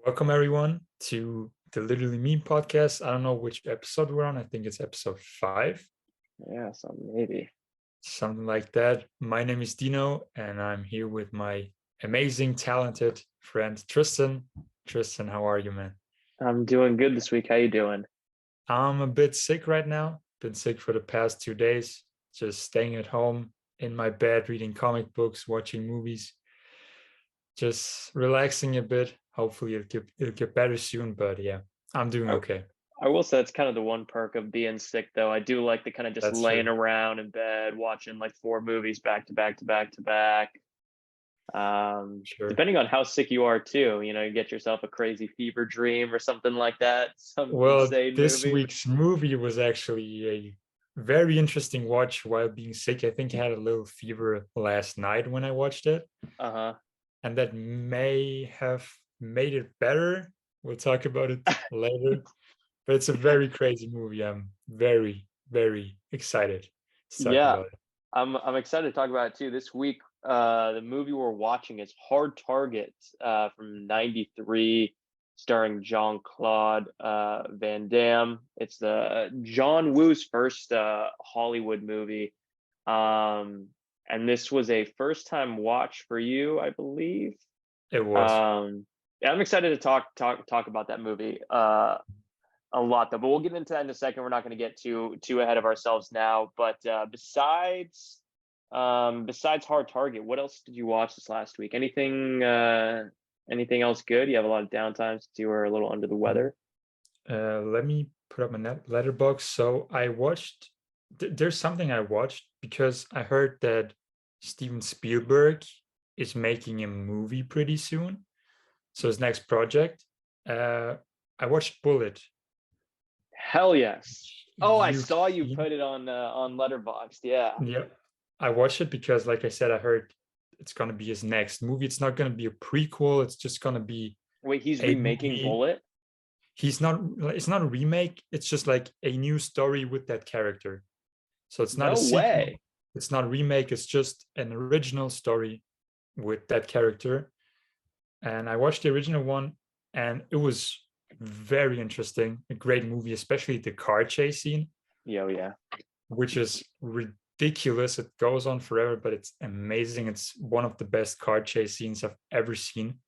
Welcome everyone to the Literally Me podcast. I don't know which episode we're on. I think it's episode 5, Yeah, so maybe. something like that. My name is Dino, and I'm here with my amazing, talented friend Tristan. Tristan, how are you, man? I'm doing good this week. How you doing? I'm a bit sick right now. Been sick for the past 2 days. Just staying at home in my bed, reading comic books, watching movies, just relaxing a bit. Hopefully it'll get better soon. But yeah, I'm doing I, okay. I will say it's kind of the one perk of being sick, though. I do like the kind of just That's laying true. around in bed, watching like 4 movies back to back to back to back. Sure. Depending on how sick you are, too, you get yourself a crazy fever dream or something like that, some Well, insane this movie. week's movie was actually a very interesting watch while being sick. I think I had a little fever last night when I watched it, Uh-huh. and that may have made it better. We'll talk about it later. But it's a very crazy movie. I'm very, very excited to talk Yeah, about it. I'm excited to talk about it too. This week, the movie we're watching is Hard Target from '93, starring Jean Claude Van Damme. It's the John Woo's first Hollywood movie, and this was a first time watch for you, I believe. It was. Yeah, I'm excited to talk about that movie a lot though, but we'll get into that in a second. We're not going to get too ahead of ourselves now. But besides Hard Target, what else did you watch this last week? Anything else good? You have a lot of downtime since you were a little under the weather. Let me put up my letterbox. So I watched. There's something I watched because I heard that Steven Spielberg is making a movie pretty soon. So his next project. Uh, I watched Bullet. Hell yes. Oh, I You've saw you seen? put it on Letterboxd. Yeah. Yeah, I watched it because, like I said, I heard it's gonna be his next movie. It's not gonna be a prequel. It's just gonna be Wait, he's a remaking movie. Bullet? He's not. It's not a remake. It's just like a new story with that character. So it's not a No sequel. way. It's not a remake. It's just an original story with that character. And I watched the original one, and it was very interesting. A great movie, especially the car chase scene, Yo, yeah. which is ridiculous. It goes on forever, but it's amazing. It's one of the best car chase scenes I've ever seen.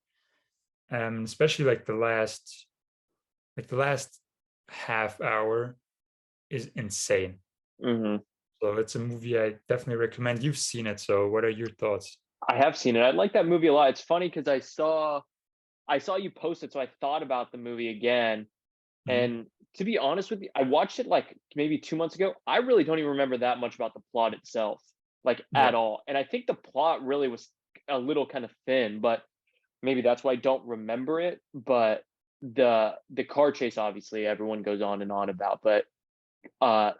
Especially like the last half hour is insane. Hmm. So it's a movie I definitely recommend. You've seen it, so what are your thoughts? I have seen it. I like that movie a lot. It's funny because I saw you post it, so I thought about the movie again. Mhm. And to be honest with you, I watched it like maybe 2 months ago. I really don't even remember that much about the plot itself, like Yeah, at all. And I think the plot really was a little kind of thin, but maybe that's why I don't remember it. But the car chase, obviously, everyone goes on and on about. But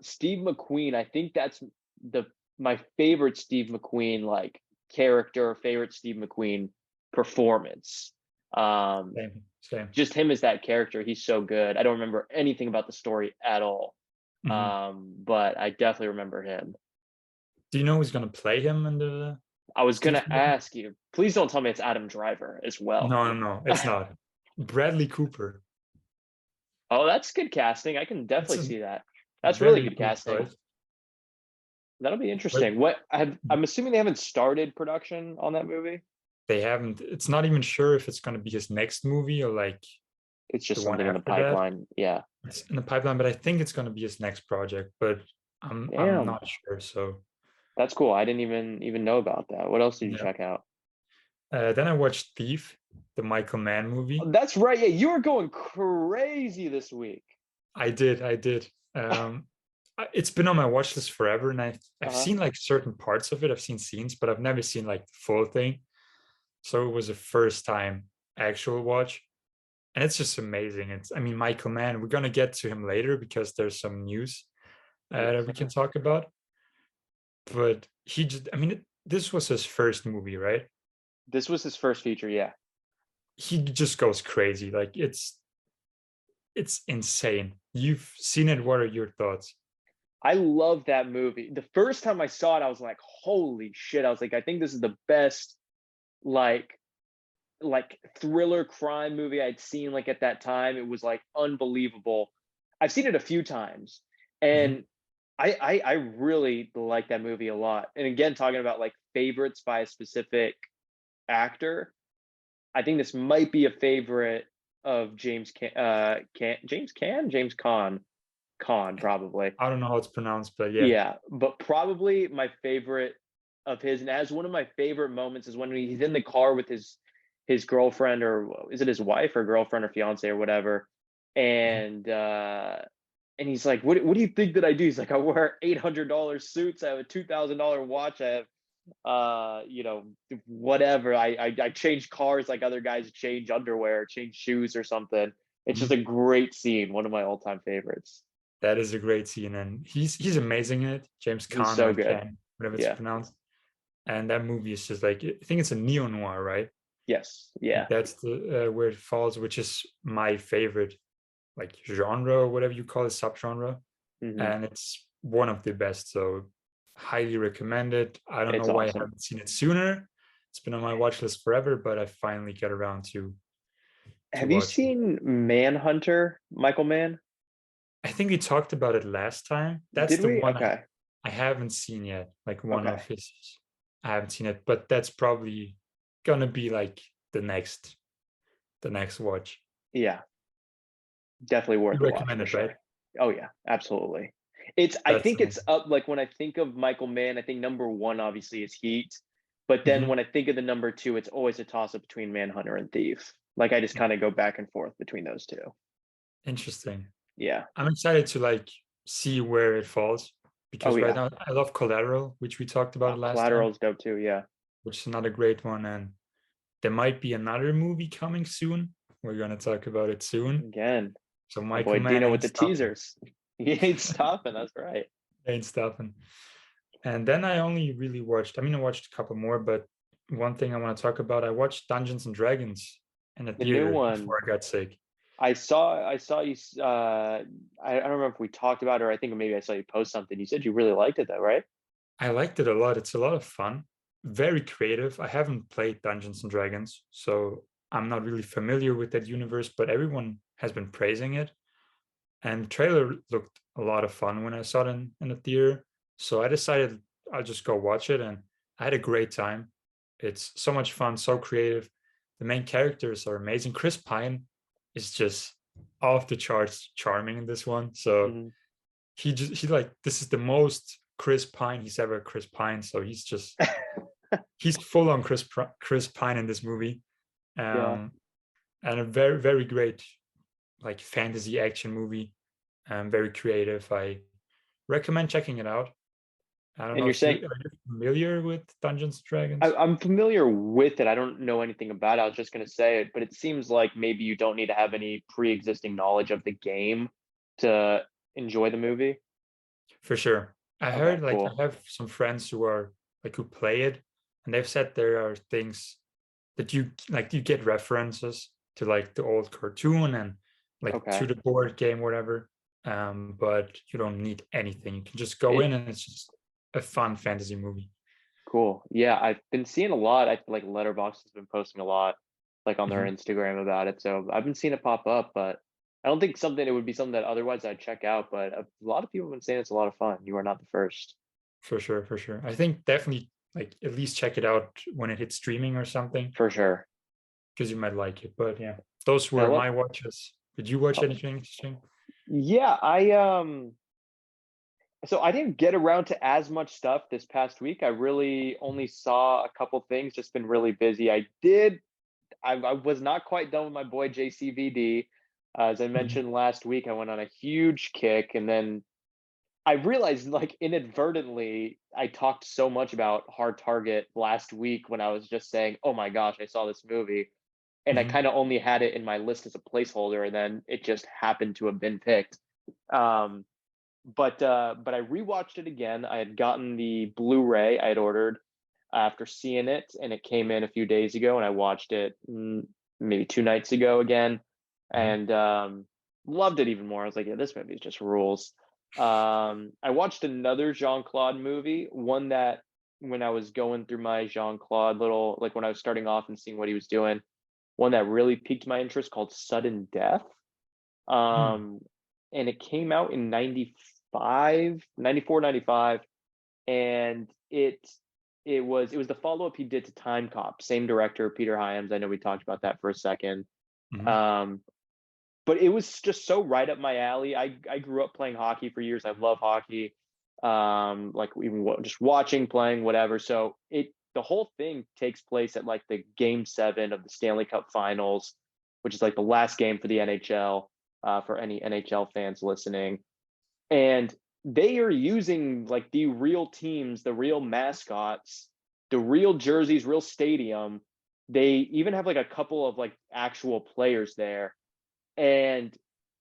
Steve McQueen, I think that's the my favorite Steve McQueen like character, favorite Steve McQueen performance. Um, same, same. just him as that character, he's so good. I don't remember anything about the story at all. Mhm. But I definitely remember him. Do you know who's gonna play him in the I was Steve gonna movie? ask you, please don't tell me it's Adam Driver as well. No, no, no, it's not. Bradley Cooper. Oh, that's good casting. I can It's definitely a see that. That's really very good cool casting. choice. That'll be But interesting. I'm assuming they haven't started production on that movie. they haven't. It's not even sure if it's gonna be his next movie or like It's the just one something in the after that. pipeline. Yeah. It's in the pipeline, but I think it's gonna be his next project. But I'm Damn. not sure. So That's cool. I didn't even know about that. What else did you yeah. check out? Then I watched Thief, the Michael Mann movie. Oh, that's right. Yeah, you were going crazy this week. I did. It's been on my watch list forever, and I've Uh-huh. seen like certain parts of it. I've seen scenes, but I've never seen like the full thing. So it was a first time actual watch, and it's just amazing. I mean, Michael Mann. We're gonna get to him later because there's some news Yes. that we can talk about. But I mean, this was his first movie, right? This was his first feature, yeah. He just goes crazy. Like it's insane. You've seen it. What are your thoughts? I love that movie. The first time I saw it, I was like, holy shit. I was like, I think this is the best, like, like thriller crime movie I'd seen like at that time. It was like unbelievable. I've seen it a few times, Mhm. and I really like that movie a lot. And again, talking about like favorites by a specific actor, I think this might be a favorite of James Caan probably. I don't know how it's pronounced, but yeah. Yeah, but probably my favorite of his, and as one of my favorite moments is when he's in the car with his girlfriend, or is it his wife or girlfriend or fiance or whatever, Mhm. and he's like, what do you think that I do? He's like, I wear $800 suits, I have a $2,000 watch, I have you know, whatever. I change cars like other guys change underwear, change shoes or something. It's just Mhm. a great scene, one of my all-time favorites. That is a great scene, and he's amazing in it. James He's Caan so or good. Can, whatever it's Yeah. pronounced. And that movie is just like, I think it's a neo noir, right? Yes. Like Yeah. that's the where it falls, which is my favorite like genre or whatever you call it, subgenre, Hmm. and it's one of the best. So highly recommend it. I don't know It's why I awesome. haven't seen it sooner. It's been on my watch list forever, but I finally got around to Have you watch it. seen Manhunter, Michael Mann? I think we talked about it last time. That's Did the we? one Okay. I haven't seen yet. Like one Okay. of his, I haven't seen it, but that's probably gonna be like the next watch. Yeah. Definitely You worth a watch recommend for it, right? sure. Oh yeah, absolutely. I That's think it's amazing. up, like when I think of Michael Mann, I think number one obviously is Heat. But then Mhm. when I think of the number two, it's always a toss up between Manhunter and Thief. Like I just kind of go back and forth between those two. Interesting. Yeah. I'm excited to like see where it falls Oh because right yeah. now I love Collateral, which we talked Oh, about last time, Collateral's dope too. Yeah. which is another great one. And there might be another movie coming soon. We're gonna talk about it soon. Again, So my Michael boy Mann Dino with ain't the stopping. teasers. He ain't stopping. That's right. Ain't stopping. And then I only really watched, I mean, I watched a couple more, but one thing I want to talk about, I watched Dungeons and Dragons in the The new theater one. before I got sick. I saw you. I don't remember if we talked about it, or I think maybe I saw you post something. You said you really liked it though, right? I liked it a lot. It's a lot of fun, very creative. I haven't played Dungeons and Dragons, so I'm not really familiar with that universe, but everyone has been praising it. And the trailer looked a lot of fun when I saw it in the theater. So I decided I'll just go watch it, and I had a great time. It's so much fun, so creative. The main characters are amazing. Chris Pine is just off the charts charming in this one. So Mhm. he like this is the most Chris Pine he's ever Chris Pine. So he's full on Chris Pine in this movie. Yeah. Um, and a very great like fantasy action movie. Very creative. I recommend checking it out. I don't And know you're if you saying are you familiar with Dungeons and I, Dragons. I'm familiar with it. I don't know anything about it. I was just going to say it, but it seems like maybe you don't need to have any pre-existing knowledge of the game to enjoy the movie. For sure. I Okay, heard like cool. I have some friends who are like who play it, and they've said there are things that you get references to like the old cartoon and like to Okay. the board game, whatever. But you don't need anything. You can just go It in and it's just a fun fantasy movie. Cool. Yeah, I've been seeing a lot. I feel like Letterboxd has been posting a lot, like on their Mhm. Instagram about it. So I've been seeing it pop up, but I don't think something it would be something that otherwise I'd check out. But a lot of people have been saying it's a lot of fun. You are not the first. For sure, for sure. I think definitely like at least check it out when it hits streaming or something For sure. because you might like it. But yeah, those And I were love. my watches. Did you watch Oh, anything interesting? yeah, so I didn't get around to as much stuff this past week. I really only saw a couple things. Just been really busy. I was not quite done with my boy JCVD. As I Mhm. mentioned last week, I went on a huge kick, and then I realized, like, inadvertently, I talked so much about Hard Target last week when I was just saying, "Oh my gosh, I saw this movie," and I Mhm. kind of only had it in my list as a placeholder, and then it just happened to have been picked. Um, but I rewatched it again. I had gotten the Blu-ray I had ordered after seeing it, and it came in a few days ago, and I watched it maybe 2 nights ago again, Mhm. and loved it even more. I was like, yeah, this movie just rules. I watched another Jean Claude movie, one that when I was going through my Jean Claude little, like when I was starting off and seeing what he was doing, one that really piqued my interest called Sudden Death. Hmm. Um, and it came out in 95, 94, 95, and it was the follow-up he did to Time Cop, same director, Peter Hyams. I know we talked about that for a second. Hmm. Um, but it was just so right up my alley. I grew up playing hockey for years. I love hockey. Like even just watching, playing, whatever. So the whole thing takes place at like the game 7 of the Stanley Cup Finals, which is like the last game for the NHL, for any NHL fans listening. And they are using like the real teams, the real mascots, the real jerseys, real stadium. They even have like a couple of like actual players there. And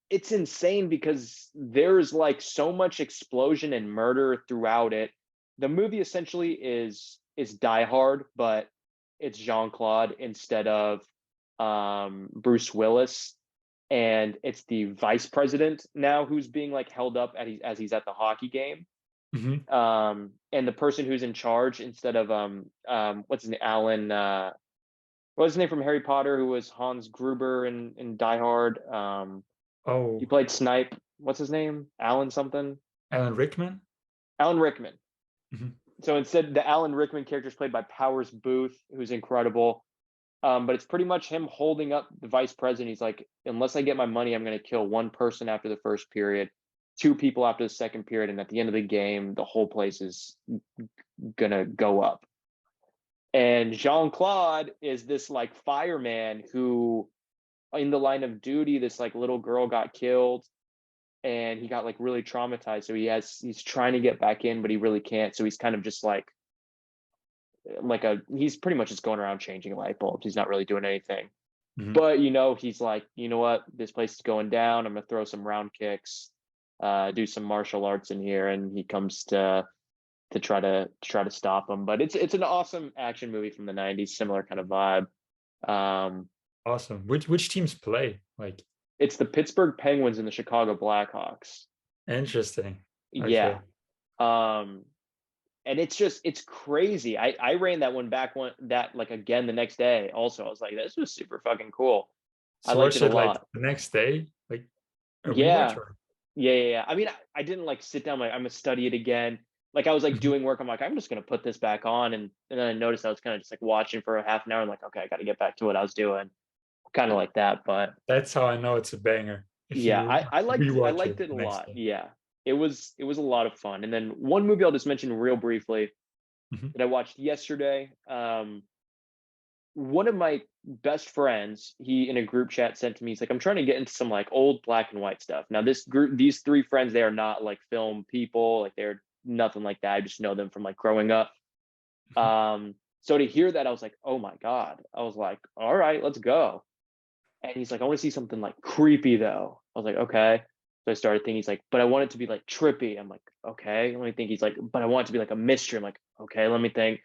it's insane because there's like so much explosion and murder throughout it. The movie essentially is Die Hard, but it's Jean-Claude instead of Bruce Willis, and it's the vice president now who's being like held up as he's at the hockey game. Hmm. And the person who's in charge instead of what's his name, Alan, what's his name from Harry Potter, who was Hans Gruber in Die Hard. He Oh, played Snipe. What's his name? Alan something. Alan Rickman. Alan Rickman. Hmm. So instead, the Alan Rickman character is played by Powers Booth, who's incredible. But it's pretty much him holding up the vice president. He's like, unless I get my money, I'm going to kill one person after the first period, two people after the second period, and at the end of the game, the whole place is going to go up. And Jean Claude is this like fireman who, in the line of duty, this like little girl got killed and he got like really traumatized. So he's trying to get back in, but he really can't. So he's kind of just he's pretty much just going around changing light bulbs. He's not really doing anything. Hmm. But he's like, you know what? This place is going down. I'm gonna throw some round kicks, do some martial arts in here, and he comes to try to stop him. But it's an awesome action movie from the '90s, similar kind of vibe. Um, Awesome. Which teams play? Like, it's the Pittsburgh Penguins and the Chicago Blackhawks. interesting. Yeah. Okay. Um, and it's crazy. I ran that one back one that like again the next day. Also, I was like, this was super fucking cool. I So liked watch it a it like lot. the next day, like a rewatch, Yeah, or? yeah. I mean, I didn't like sit down like I'm gonna study it again. Like I was like Mhm. doing work. I'm like, I'm just gonna put this back on, and then I noticed I was kind of just like watching for a half an hour. I'm like, okay, I got to get back to what I was doing. Kind of like that, but That's how I know it's a banger. If yeah, you I rewatch liked it it a the next lot. day. Yeah, it was a lot of fun. And then one movie I'll just mention real briefly Mhm. that I watched yesterday. One of my best friends, he in a group chat sent to me, he's like, I'm trying to get into some like old black and white stuff. Now, these three friends, they are not like film people, like they're nothing like that. I just know them from like growing up. Mhm. So to hear that, I was like, oh my God. I was like, all right, let's go. And he's like, I want to see something like creepy though. I was like, okay. So I started thinking, he's like, but I want it to be like trippy. I'm like, okay. Let me think. He's like, but I want it to be like a mystery. I'm like, okay, let me think.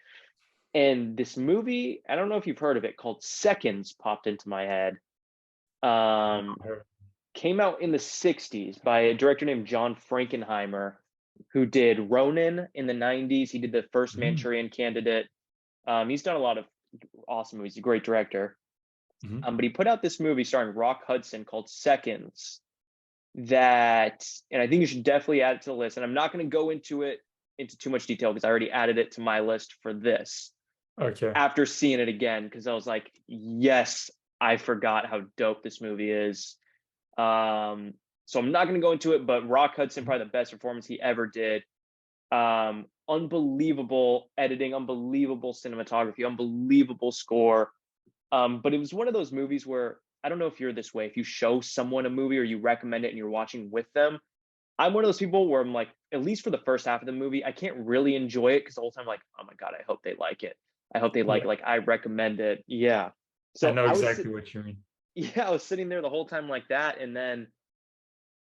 And this movie, I don't know if you've heard of it, called Seconds popped into my head. Um, Came out in the 60s by a director named John Frankenheimer, who did Ronin in the 90s. He did the first Mhm. Manchurian Candidate. He's done a lot of awesome movies. He's a great director. Mhm. But he put out this movie starring Rock Hudson called Seconds that, and I think you should definitely add it to the list. And I'm not going to go into too much detail because I already added it to my list for this Okay. after seeing it again because I was like, yes, I forgot how dope this movie is. So I'm not going to go into it, but Rock Hudson, Mhm. probably the best performance he ever did. Unbelievable editing, unbelievable cinematography, unbelievable score. But it was one of those movies where I don't know if you're this way. If you show someone a movie or you recommend it and you're watching with them, I'm one of those people where I'm like, at least for the first half of the movie, I can't really enjoy it because the whole time I'm like, oh my God, I hope they like it. I hope they Yeah, like I recommend it. Yeah. I So know exactly what you mean. yeah, I was sitting there the whole time like that. And then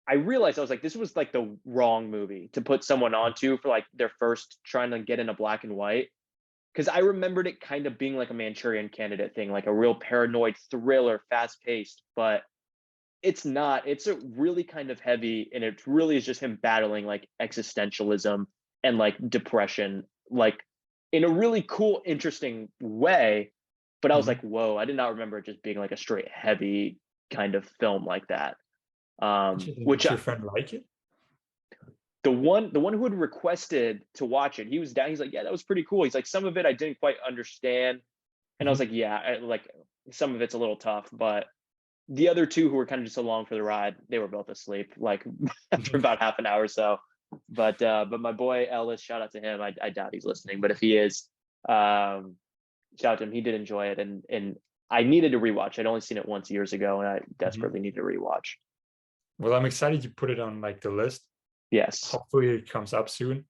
I realized I was like, this was like the wrong movie to put someone onto for like their first trying to get into black and white. Cause I remembered it kind of being like a Manchurian Candidate thing, like a real paranoid thriller, fast paced, but it's not. It's a really kind of heavy, and it really is just him battling like existentialism and like depression, like in a really cool, interesting way. But I was Mhm. like, whoa, I did not remember it just being like a straight heavy kind of film like that. Interesting. Which Did your friend like it? the one who had requested to watch it, he was down. He's like, yeah, that was pretty cool. He's like, some of it I didn't quite understand, and I was Mhm. like, yeah, like some of it's a little tough, but the other two who were kind of just along for the ride, they were both asleep like after about half an hour or so. But my boy Ellis, shout out to him. I doubt he's listening, but if he is, um, shout out to him. He did enjoy it, and I needed to rewatch. I'd only seen it once years ago, and I Mhm. desperately need to rewatch. Well, I'm excited you put it on like the list. Yes, Hopefully it comes up soon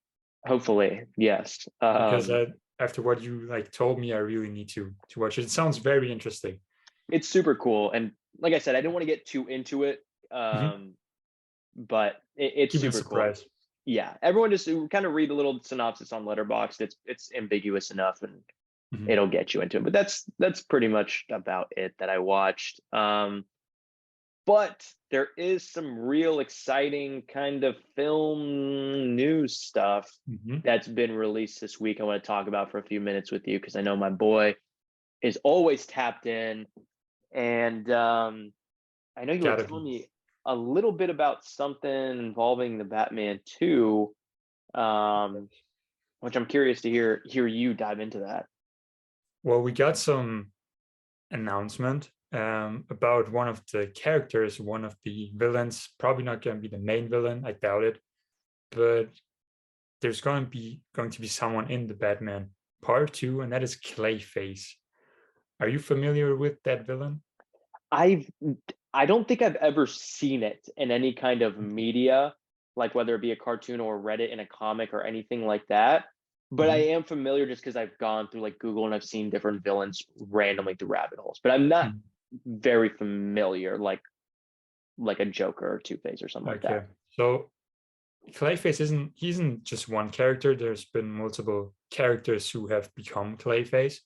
hopefully, yes. because after what you like told me, I really need to watch it. It sounds very interesting. It's super cool, and like I said, I didn't want to get too into it, Mhm. but it's Keep it a super cool. surprise. Yeah, everyone just kind of read the little synopsis on Letterboxd. It's ambiguous enough, and Mhm. it'll get you into it. But that's pretty much about it that I watched. But there is some real exciting kind of film news stuff Mhm. that's been released this week. I want to talk about for a few minutes with you because I know my boy is always tapped in, and I know you were Gotta telling be. me a little bit about something involving the Batman 2, um, which I'm curious to hear you dive into that. Well, we got some announcement about one of the characters, one of the villains. Probably not going to be the main villain. I doubt it. But there's going to be someone in the Batman Part Two, and that is Clayface. Are you familiar with that villain? I've I don't think I've ever seen it in any kind of media, like whether it be a cartoon or read it in a comic or anything like that. But I Mhm. am familiar just because I've gone through like Google and I've seen different villains randomly through rabbit holes. But I'm not Mhm. very familiar, like a Joker or Two Face or something like that. Okay. So Clayface isn't just one character. There's been multiple characters who have become Clayface.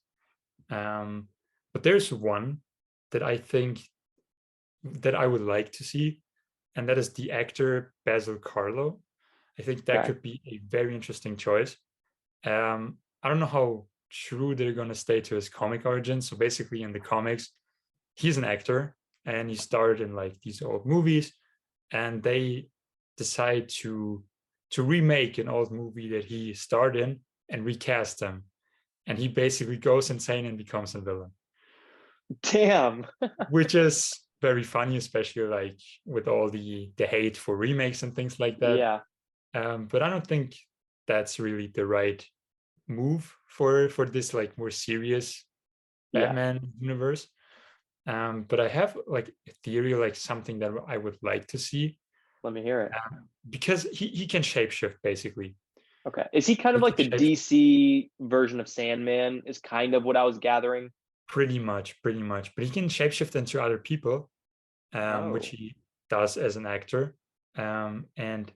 Um, but there's one that I think that I would like to see, and that is the actor Basil Carlo. I think that Okay. could be a very interesting choice. I don't know how true they're gonna stay to his comic origin. So basically, in the comics, he's an actor and he starred in like these old movies, and they decide to remake an old movie that he starred in and recast him. And he basically goes insane and becomes a villain, Damn. which is very funny, especially like with all the hate for remakes and things like that. Yeah. But I don't think that's really the right move for this like more serious Yeah. Batman universe. But I have like a theory, like something that I would like to see, Let me hear it. because he can shapeshift basically. Okay. Is he kind of He like can the shape DC version of Sandman? Is kind of what I was gathering. pretty much, but he can shapeshift into other people, which Oh. he does as an actor. And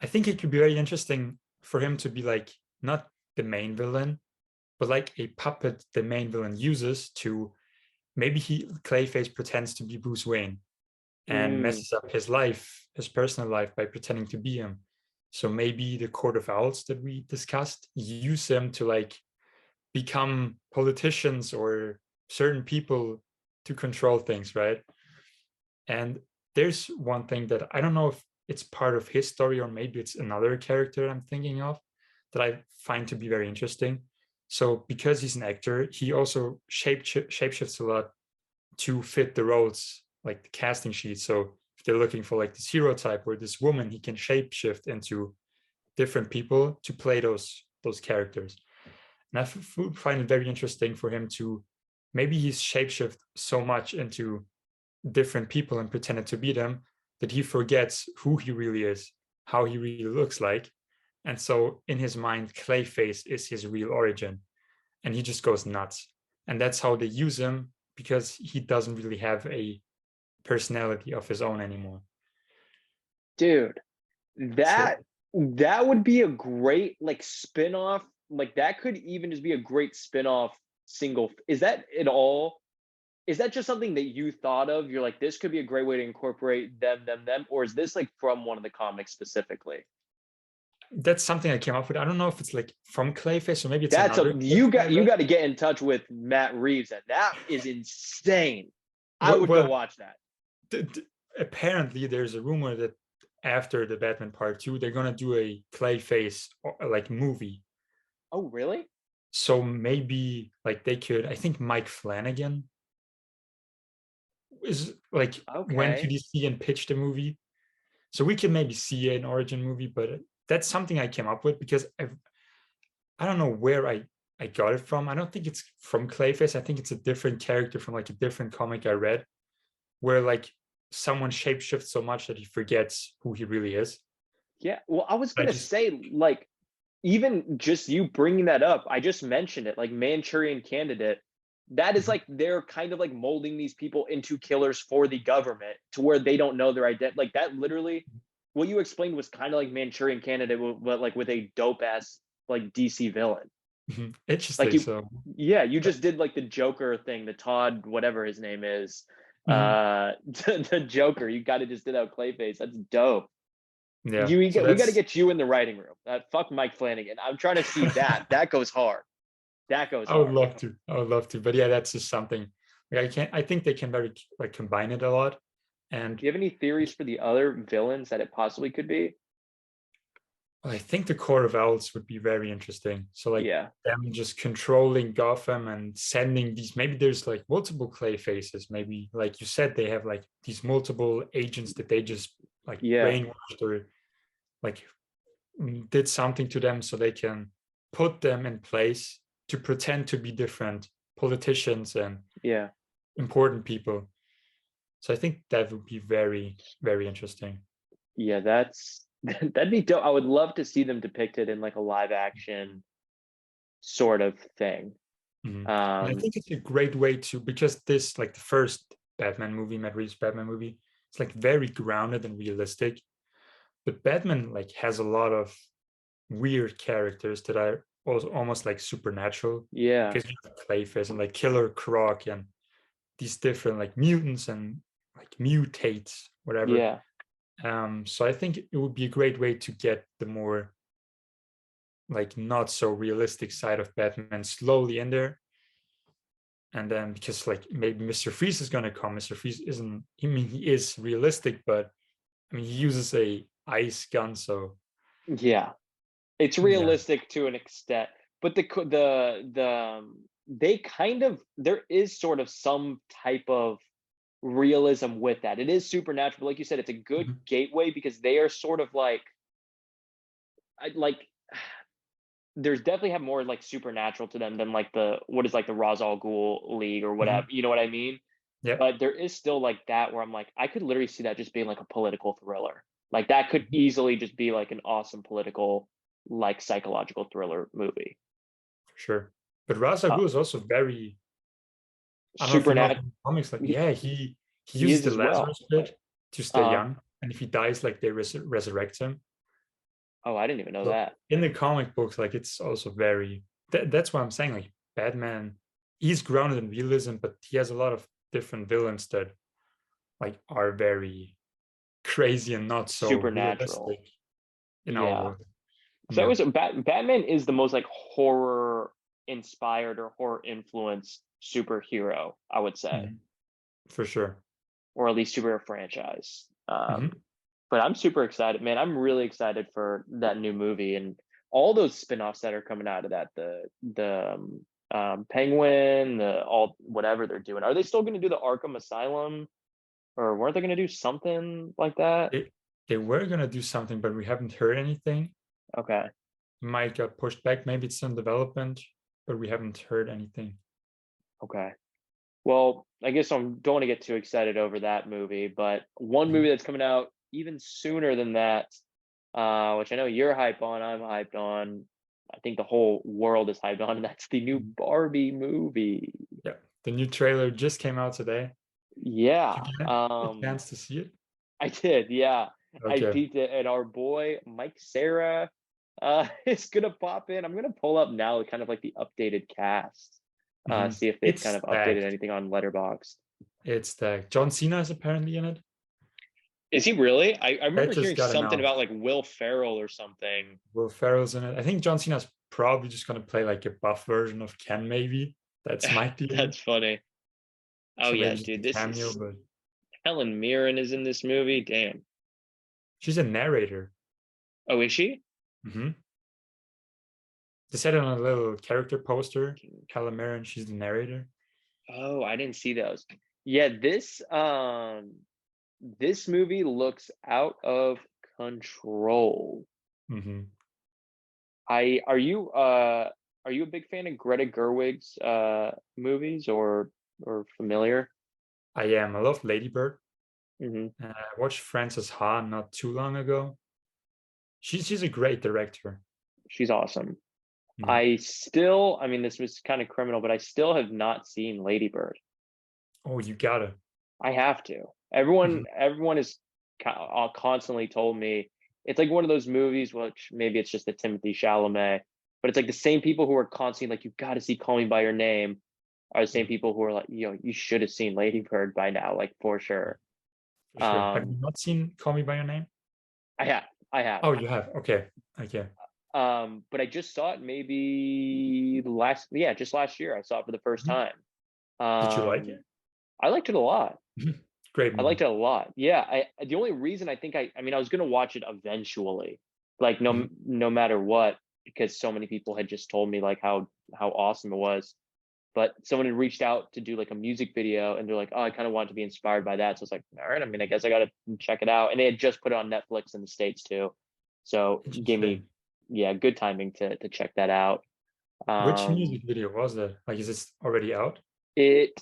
I think it could be very interesting for him to be like not the main villain, but like a puppet the main villain uses to maybe he Clayface pretends to be Bruce Wayne and Mm, messes up his life, his personal life by pretending to be him. So maybe the Court of Owls that we discussed use them to like become politicians or certain people to control things, right? And there's one thing that I don't know if it's part of his story or maybe it's another character I'm thinking of that I find to be very interesting. So because he's an actor, he also shapeshifts a lot to fit the roles, like the casting sheet. So if they're looking for like this hero type or this woman, he can shapeshift into different people to play those characters. And I find it very interesting for him to maybe he's shapeshift so much into different people and pretended to be them that he forgets who he really is, how he really looks like. And so in his mind, Clayface is his real origin. And he just goes nuts. And that's how they use him because he doesn't really have a personality of his own anymore. dude, So that would be a great like spin-off. Like that could even just be a great spin-off single. Is that at all? Is that just something that you thought of? You're like, this could be a great way to incorporate them, or is this like from one of the comics specifically? That's something I came up with. I don't know if it's like from Clayface or maybe it's That's a another character I you read. got to get in touch with Matt Reeves. That is insane. I Well, would go well watch that. th- th- apparently there's a rumor that after the Batman Part Two, they're gonna do a Clayface like movie. Oh, really? So maybe like they could. I think Mike Flanagan is like went to Okay. DC and pitched a movie, so we can maybe see an origin movie. But that's something I came up with because I don't know where I got it from. I don't think it's from Clayface. I think it's a different character from like a different comic I read, where like someone shapeshifts so much that he forgets who he really is. Yeah. Well, I was I gonna just say, like, even just you bringing that up, I just mentioned it, like Manchurian Candidate. That is Mhm, like they're kind of like molding these people into killers for the government to where they don't know their identity. Like that, literally, what you explained was kind of like Manchurian Candidate, but like with a dope ass like DC villain. mhm. Like Interesting. you, So yeah, you just did like the Joker thing, the Todd, whatever his name is, mhm, the Joker. You got to just did that Clayface. That's dope. yeah. So We got to that's get you in the writing room. Fuck Mike Flanagan. I'm trying to see that. That goes hard. That goes I would hard. love to. I would love to. But yeah, that's just something like I can't I think they can very like combine it a lot. And Do you have any theories for the other villains that it possibly could be? I think the Court of Owls would be very interesting. So like Yeah. them just controlling Gotham and sending these. Maybe there's like multiple Clay faces. Maybe like you said, they have like these multiple agents that they just like Yeah. brainwashed or like did something to them so they can put them in place to pretend to be different politicians and Yeah. important people. So I think that would be very very interesting. Yeah. That's that'd be dope. I would love to see them depicted in like a live action sort of thing. Mhm. And I Um, think it's a great way to because this like the first Batman movie, Matt Reeves Batman movie, it's like very grounded and realistic. But Batman like has a lot of weird characters that are also almost like supernatural yeah. because you have Clayface and like Killer Croc and these different like mutants and like mutates, whatever. Yeah. So I think it would be a great way to get the more like not so realistic side of Batman slowly in there. And then because like maybe Mr. Freeze is gonna come. Mr. Freeze isn't I mean he is realistic, but I mean he uses a ice gun, so Yeah. It's yeah. realistic to an extent, but they kind of there is sort of some type of realism with that. It is supernatural, but like you said, it's a good Mhm. gateway because they are sort of like like there's definitely have more like supernatural to them than like the what is like the Ra's al Ghul League or whatever. Mhm. You know what I mean? Yeah. But there is still like that where I'm like, I could literally see that just being like a political thriller. Like that could Mhm. easily just be like an awesome political, like psychological thriller movie. For sure. But Ra's al Uh, Ghul is also very I don't know if you know supernatural. from comics, like yeah, he He uses is the as well. Lazarus pit to stay Uh, young, and if he dies, like they resurrect him. oh, I didn't even know So that. in the comic books, like it's also very that's what I'm saying. Like Batman, he's grounded in realism, but he has a lot of different villains that like are very crazy and not so Supernatural. realistic in our Yeah. world. So that Yeah, was Batman is the most like horror inspired or horror influenced superhero, I would say, mhm, for sure. or at least superhero franchise. Hmm. But I'm super excited, man. I'm really excited for that new movie and all those spin-offs that are coming out of that. The Penguin, the all whatever they're doing. Are they still going to do the Arkham Asylum, or weren't they going to do something like that? They were gonna do something, but we haven't heard anything. Okay, It might get pushed back. Maybe it's in development, but we haven't heard anything. okay. Well, I guess I don't want to get too excited over that movie, but one Mhm. movie that's coming out even sooner than that, which I know you're hyped on, I'm hyped on. I think the whole world is hyped on, and that's the new Mhm. Barbie movie. Yeah, the new trailer just came out today. Did Yeah, you get a chance to see it? I did. Yeah, I Okay. peeked it, and our boy Mike Sarah is gonna pop in. I'm gonna pull up now, kind of like the updated cast, Mhm. see if they've kind It's of updated stacked. anything on Letterboxd. It's stacked. John Cena is apparently in it. Is he really? I That remember just hearing got something about announced. like Will Ferrell or something. Will Ferrell's in it. I think John Cena's probably just gonna play like a buff version of Ken, maybe. That's my theory. That's funny. Oh So yeah, maybe just dude, a this cameo, is but Helen Mirren is in this movie. Damn. she's a narrator. Oh, is she? Hmm. They said it on a little character poster. Helen Mirren, she's the narrator. Oh, I didn't see those. Yeah, this movie looks out of control. Hmm. I are you a big fan of Greta Gerwig's movies or familiar? I am. I love Lady Bird. Hmm. I watched Frances Ha not too long ago. She's a great director. She's awesome. Yeah. I mean, this was kind of criminal, but I still have not seen Lady Bird. Oh, you gotta. I have to. Mhm. Everyone is constantly told me it's like one of those movies, which maybe it's just the Timothy Chalamet, but it's like the same people who are constantly like, you got to see Call Me by Your Name, are the same Mhm. people who are like, you should have seen Lady Bird by now, like for sure. For sure. Have you Um, not seen Call Me by Your Name? I have, I have. Oh, you have. Okay. Okay. But I just saw it maybe yeah, just last year. I saw it for the first Mhm. time. Did you like Um, it? I liked it a lot. Mhm. Great I liked movie. it a lot. Yeah, the only reason I mean, I was gonna watch it eventually, like Mhm. no matter what, because so many people had just told me like how awesome it was. But someone had reached out to do like a music video, and they're like, "Oh, I kind of want to be inspired by that." So it's like, all right, I mean, I guess I gotta check it out. And they had just put it on Netflix in the States too, so it gave me, Interesting. yeah, good timing to check that out. Which Um, music video was that? Like, is it already out? it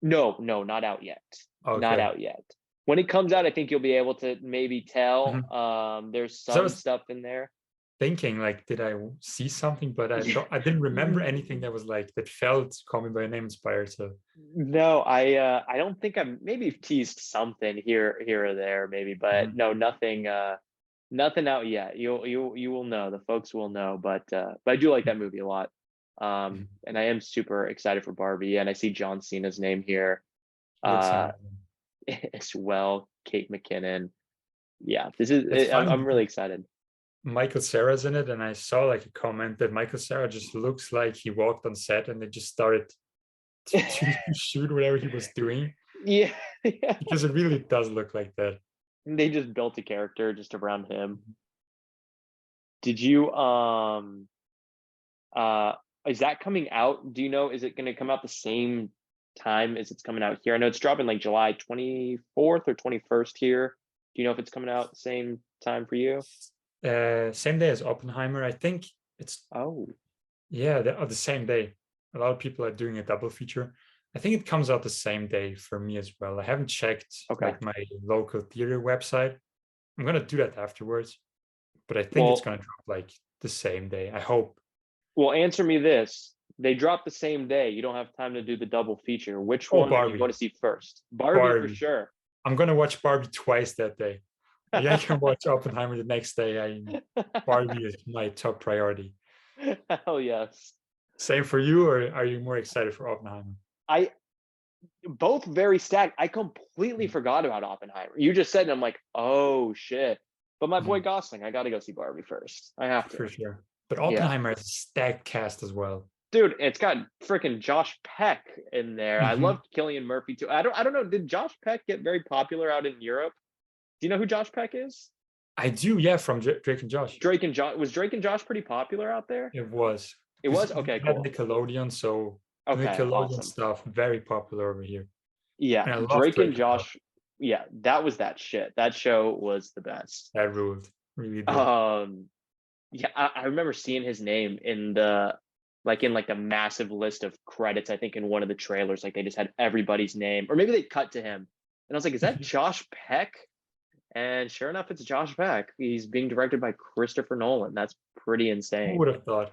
No, not out yet. Not Okay. out yet. When it comes out, I think you'll be able to maybe tell. Mhm. There's 'Cause I some was stuff in there. thinking, like, did I see something? But I didn't remember Yeah. anything that was like that felt Call Me by Your Name inspired. So No, I don't think I'm maybe teased something here or there, maybe, but mhm. no, nothing nothing out yet. You will know. The folks will know, but I do like that movie a lot. Mhm. And I am super excited for Barbie, and I see John Cena's name here Looks uh amazing. as well. Kate McKinnon. Yeah, It's funny I'm really because excited. Michael Cera's in it, and I saw like a comment that Michael Cera just looks like he walked on set and they just started to shoot whatever he was doing Yeah, yeah. because it really does look like that. They just built a character just around him. Did you uh is that coming out? Do you know, is it going to come out the same time as it's coming out here? I know it's dropping like July 24th or 21st here. Do you know if it's coming out the same time for you? Same day as Oppenheimer. I think it's Oh, yeah, the same day. A lot of people are doing a double feature. I think it comes out the same day for me as well. I haven't checked okay. like my local theater website. I'm gonna do that afterwards, but I think it's Well, gonna drop like the same day. I hope. answer me this. They drop the same day. You don't have time to do the double feature. Which Oh, one are you going Barbie, to see first? Barbie for Barbie. sure. I'm gonna watch Barbie twice that day. Like I can watch Oppenheimer the next day. Barbie is my top priority. Hell yes. Same for you, or are you more excited for Oppenheimer? I Both very stacked. I completely forgot about Oppenheimer. You just said, and I'm like, oh shit. But my boy Mhm. Gosling, I got to go see Barbie first. I have to. For sure. But Yeah, Oppenheimer has a stacked cast as well. dude, it's got freaking Josh Peck in there. I Mhm. loved Killian Murphy too. I don't know. Did Josh Peck get very popular out in Europe? Do you know who Josh Peck is? I do, yeah, from Drake and Josh. Drake and Josh pretty popular out there? It was It because was we okay, had cool. Nickelodeon, so the Okay, Nickelodeon awesome. stuff very popular over here. Yeah, And I love Drake and Drake and Josh. Josh. Yeah, that was that shit. That show was the best. That ruled, really did. Um, Yeah, I remember seeing his name in the massive list of credits. I think in one of the trailers, like they just had everybody's name, or maybe they cut to him, and I was like, "Is that Josh Peck?" And sure enough, it's Josh Peck. He's being directed by Christopher Nolan. That's pretty Who insane. would have thought?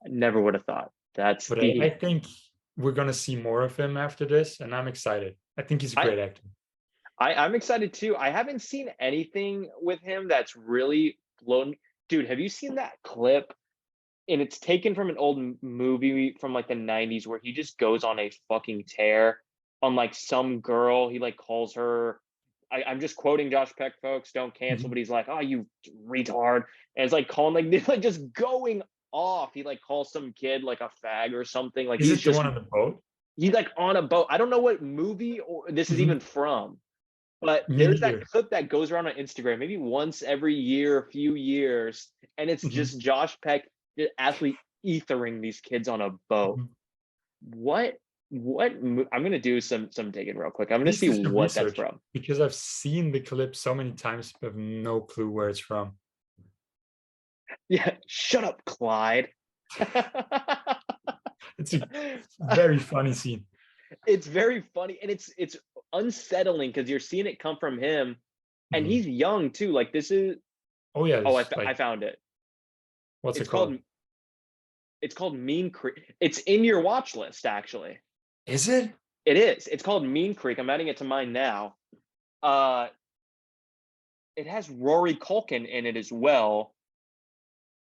I never would have thought. That's But I the think we're gonna see more of him after this, and I'm excited. I think he's a I great actor. I'm excited too. I haven't seen anything with him that's really blown. Dude, have you seen that clip, and it's taken from an old movie from like the 90s where he just goes on a fucking tear on like some girl. He like calls her I'm just quoting Josh Peck, folks. Don't cancel, Mhm. but he's like, "Oh, you retard," and it's like calling like they're like just going off. He like calls some kid like a fag or something. Like Is it the one on the boat? he's like on a boat. I don't know what movie or this is even Mhm. from, but Me there's that neither. clip that goes around on Instagram maybe once every year, a few years, and it's Mhm. just Josh Peck actually ethering these kids on a boat. Mhm. What I'm gonna do some digging real quick. I'm gonna Please see do some what that's research from. because I've seen the clip so many times, but have no clue where it's from. Yeah, shut up, Clyde. It's a very funny scene. It's very funny and it's unsettling because you're seeing it come from him, and Mhm. he's young too. Like this is Oh yeah, oh, it's I like found it. what's it It's called? called it's called Mean Creek. It's in your watch list actually. Is it? It is. It's called Mean Creek. I'm adding it to mine now. Uh, it has Rory Culkin in it as well,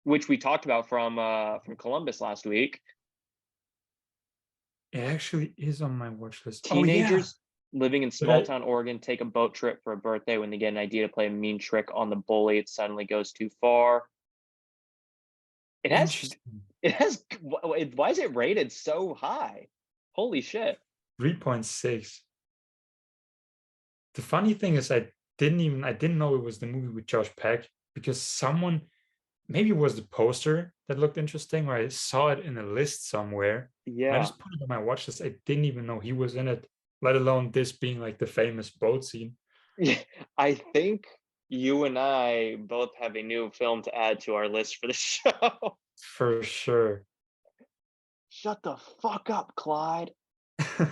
which we talked about from Columbus last week. It actually is on my watch list. Oh yeah, Teenagers living in but small town Oregon take a boat trip for a birthday. When they get an idea to play a mean trick on the bully, it suddenly goes too far. It has interesting. it has why is it rated so high? Holy shit. 3.6. The funny thing is I didn't know it was the movie with Josh Peck because someone maybe it was the poster that looked interesting or I saw it in a list somewhere and I Yeah. just put it on my watch list. I didn't even know he was in it, let alone this being like the famous boat scene. I think you and I both have a new film to add to our list for the show. For sure. Shut the fuck up, Clyde.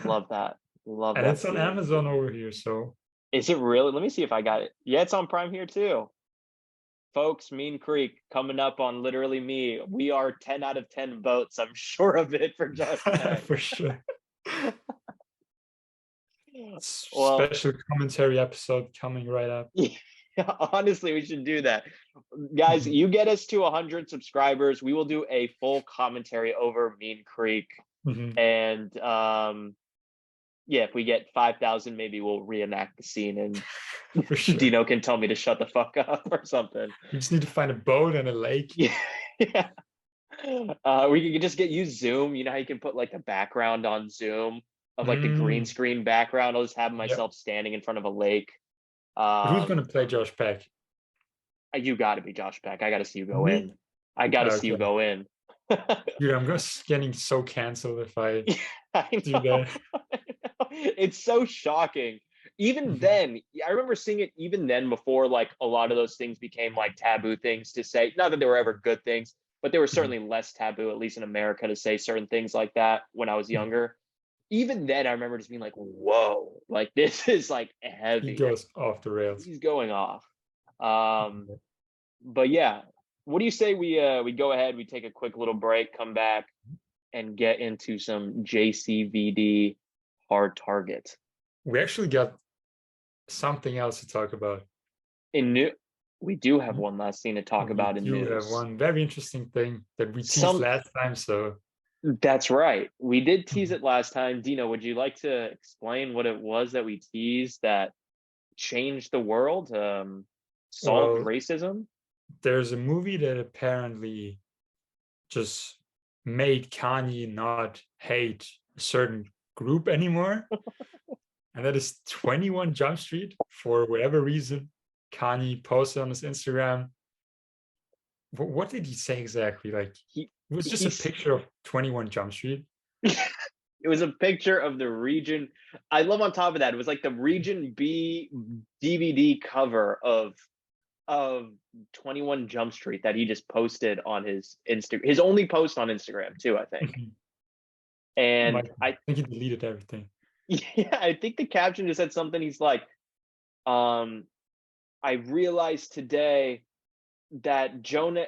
Love that. Love And that it's on scene. Amazon over here, so Is it really? Let me see if I got it. Yeah, it's on Prime here too. Folks, Mean Creek coming up on Literally Me. We are 10 out of 10 votes. I'm sure of it for Josh Peck. for sure. Well, Special commentary episode coming right up. yeah, honestly, we should do that. Guys, Mhm. you get us to 100 subscribers. We will do a full commentary over Mean Creek. Mhm. And yeah, if we get 5,000, maybe we'll reenact the scene and For sure. Dino can tell me to shut the fuck up or something. We just need to find a boat and a lake. Yeah. Yeah. We could just get you Zoom. You know how you can put like the background on Zoom of like the green Mm, screen background. I'll just have yep. myself standing in front of a lake. But who's gonna Um, play Josh Peck? you got to be Josh Peck. I got to see you go Me? in. I got to see you Okay. go in. Dude, I'm just getting so canceled if I I do know. that. It's so shocking. Even Mhm. then, I remember seeing it even then before like a lot of those things became like taboo things to say. Not that they were ever good things, but they were Mhm. certainly less taboo, at least in America, to say certain things like that when I was Mhm. younger. Even then, I remember just being like, whoa, like this is like He heavy. goes off the rails. He's going off. Um, but yeah, what do you say we go ahead, we take a quick little break, come back, and get into some JCVD hard target. We actually got something else to talk about. In new, we do have one last thing to talk We about in do have news. one very interesting thing that we teased Some last time. So, That's right. We did tease mhm. it last time. Dino, would you like to explain what it was that we teased that changed the world, solved Well, racism? there's a movie that apparently just made Kanye not hate a certain group anymore. And that is 21 Jump Street. For whatever reason, Kanye posted on his Instagram. What did he say exactly? Like, He it was just a he's picture of 21 Jump Street. it was a picture of the region. I love on top of that. It was like the Region B DVD cover of 21 Jump Street that he just posted on his only post on Instagram too, I think. Mhm. And Like, I think he deleted everything. yeah, I think the caption just said something. He's like, um, I realized today that Jonah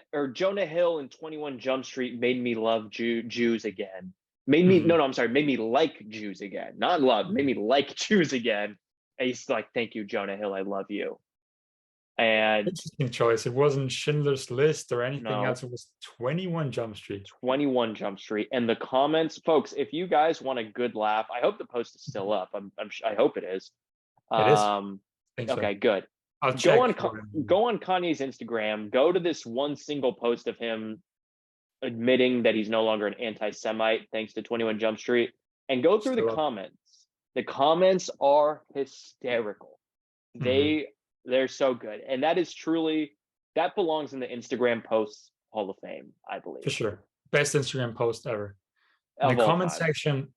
Hill and 21 Jump Street made me love Jews again. Made me Mhm. no, I'm sorry, made me like Jews again. Not love, made me like Jews again. And he's like, thank you, Jonah Hill, I love you. And Interesting choice. It wasn't Schindler's List or anything no, else. It was 21 Jump Street. 21 Jump Street. And the comments, folks, if you guys want a good laugh, I hope the post is Mhm. still up. I hope it is. It is. Um, think so. Okay, good. I'll Go check. on go on Kanye's Instagram. Go to this one single post of him admitting that he's no longer an anti-Semite thanks to 21 Jump Street, and go through the Still up. comments. The comments are hysterical. Mhm. They're so good, and that is truly that belongs in the Instagram posts Hall of Fame, I believe, For sure. Best Instagram post ever. In the of all comment time. section,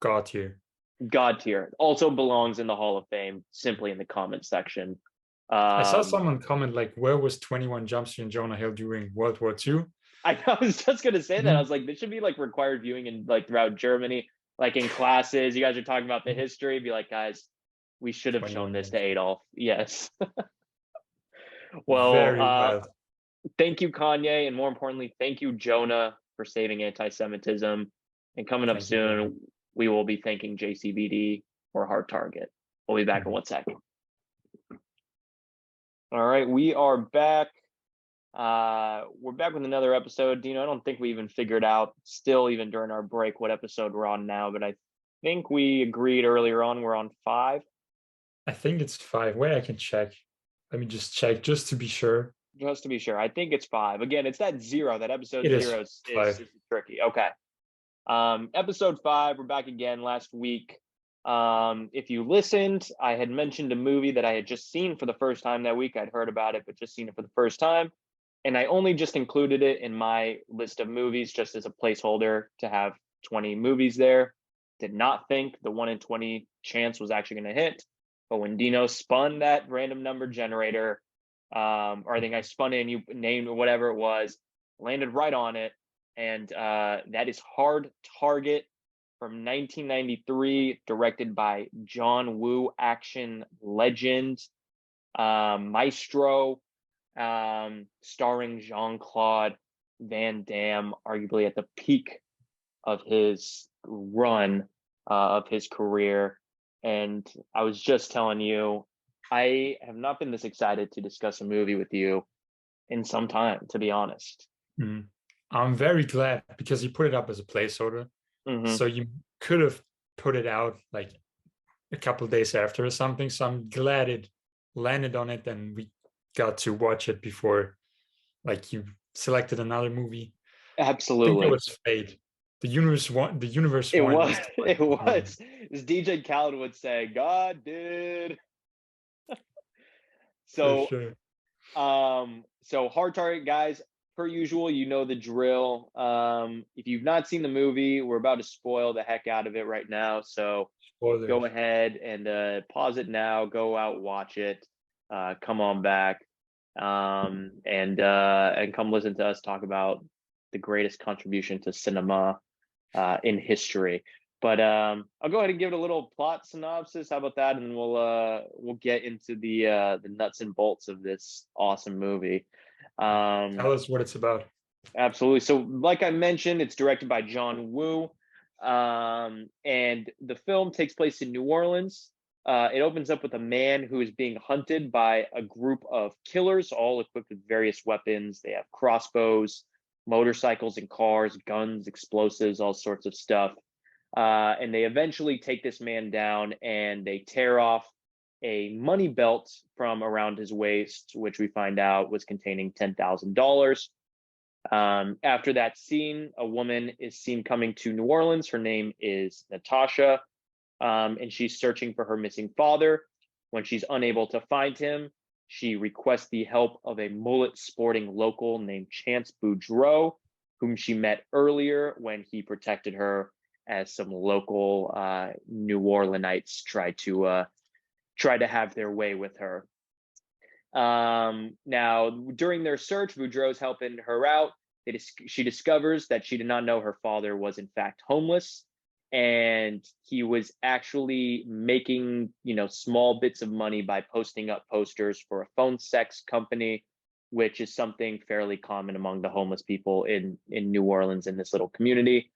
God tier. God tier also belongs in the Hall of Fame, simply in the comment section. I saw Um, someone comment like, "Where was 21 Jump Street and Jonah Hill during World War II?" I was just gonna say that. I Mhm. was like, this should be like required viewing in like throughout Germany, like in classes. You guys are talking about the history. Be like, guys, we should have shown 21 this to Jump Street. Adolf. Yes. Well, Very wild. thank you, Kanye, and more importantly, thank you, Jonah, for saving anti-Semitism. And coming up Thank you, Jonah. soon, we will be thanking JCBD or Hard Target. We'll be back in Mhm. 1 second. All right, we are back. We're back with another episode. Dino, I don't think we even figured out, still even during our break, what episode we're on now, but I think we agreed earlier on we're on 5. I think it's 5. Wait, I can check. Let me just check just to be sure. Just to be sure. I think it's 5. Again, it's that 0. That episode It is 0 5. is tricky. Okay. Episode 5, we're back again last week. If you listened, I had mentioned a movie that I had just seen for the first time that week. I'd heard about it, but just seen it for the first time. And I only just included it in my list of movies just as a placeholder to have 20 movies there. Did not think the 1 in 20 chance was actually going to hit. But when Dino spun that random number generator, or I think I spun it and you named whatever it was, landed right on it. And that is Hard Target from 1993, directed by John Woo, action legend, maestro, starring Jean-Claude Van Damme, arguably at the peak of his run of his career. And I was just telling you, I have not been this excited to discuss a movie with you in some time, to be honest. Mhm. I'm very glad because you put it up as a placeholder. Mm-hmm. So you could have put it out like a couple days after or something. So I'm glad it landed on it and we got to watch it before like you selected another movie. I think it Absolutely. was fate. The universe It wanted was, us to watch it this movie. was, as DJ Khaled would say, God did. For So sure. so Hard Target, guys, per usual, you know the drill. If you've not seen the movie, we're about to spoil the heck out of it right now. So go Spoilers. ahead and pause it now, go out, watch it, come on back, and come listen to us talk about the greatest contribution to cinema in history. But I'll go ahead and give it a little plot synopsis. How about that? And we'll get into the nuts and bolts of this awesome movie. Tell Um, us what it's about. Absolutely. So, like I mentioned, it's directed by John Woo, and the film takes place in New Orleans. It opens up with a man who is being hunted by a group of killers, all equipped with various weapons. They have crossbows, motorcycles and cars, guns, explosives, all sorts of stuff. And they eventually take this man down and they tear off a money belt from around his waist, which we find out was containing $10,000. After that scene, a woman is seen coming to New Orleans. Her name is Natasha, and she's searching for her missing father. When she's unable to find him, she requests the help of a mullet sporting local named Chance Boudreaux, whom she met earlier when he protected her as some local New Orleanites try to have their way with her. Now, during their search, Boudreaux's helping her out. She discovers that she did not know her father was in fact homeless, and he was actually making small bits of money by posting up posters for a phone sex company, which is something fairly common among the homeless people in New Orleans in this little community.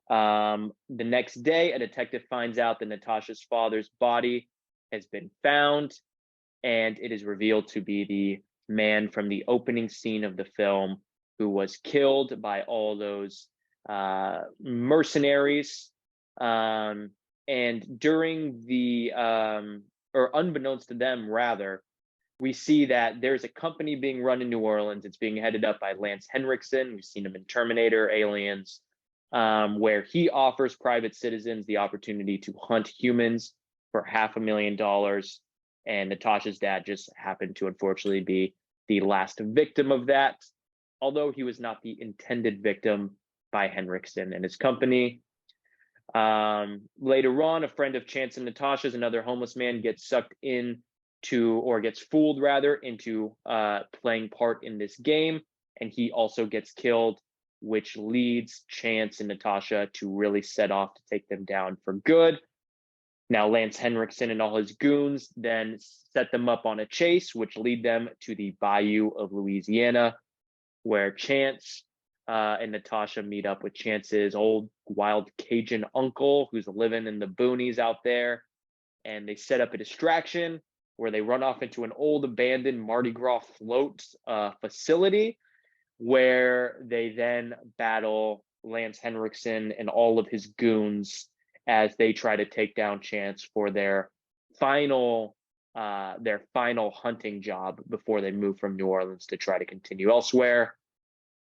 The next day, a detective finds out that Natasha's father's body has been found, and it is revealed to be the man from the opening scene of the film who was killed by all those mercenaries. And during or unbeknownst to them, rather, we see that there's a company being run in New Orleans. It's being headed up by Lance Henriksen. We've seen him in Terminator, Aliens, where he offers private citizens the opportunity to hunt humans for $500,000. And Natasha's dad just happened to unfortunately be the last victim of that, although he was not the intended victim by Henriksen and his company. Later on, a friend of Chance and Natasha's, another homeless man, gets sucked into, or gets fooled rather, into playing part in this game, and he also gets killed, which leads Chance and Natasha to really set off to take them down for good. Now, Lance Henriksen and all his goons then set them up on a chase, which lead them to the Bayou of Louisiana, where Chance and Natasha meet up with Chance's old wild Cajun uncle who's living in the boonies out there. And they set up a distraction where they run off into an old abandoned Mardi Gras float facility, where they then battle Lance Henriksen and all of his goons as they try to take down Chance for their final hunting job before they move from New Orleans to try to continue elsewhere.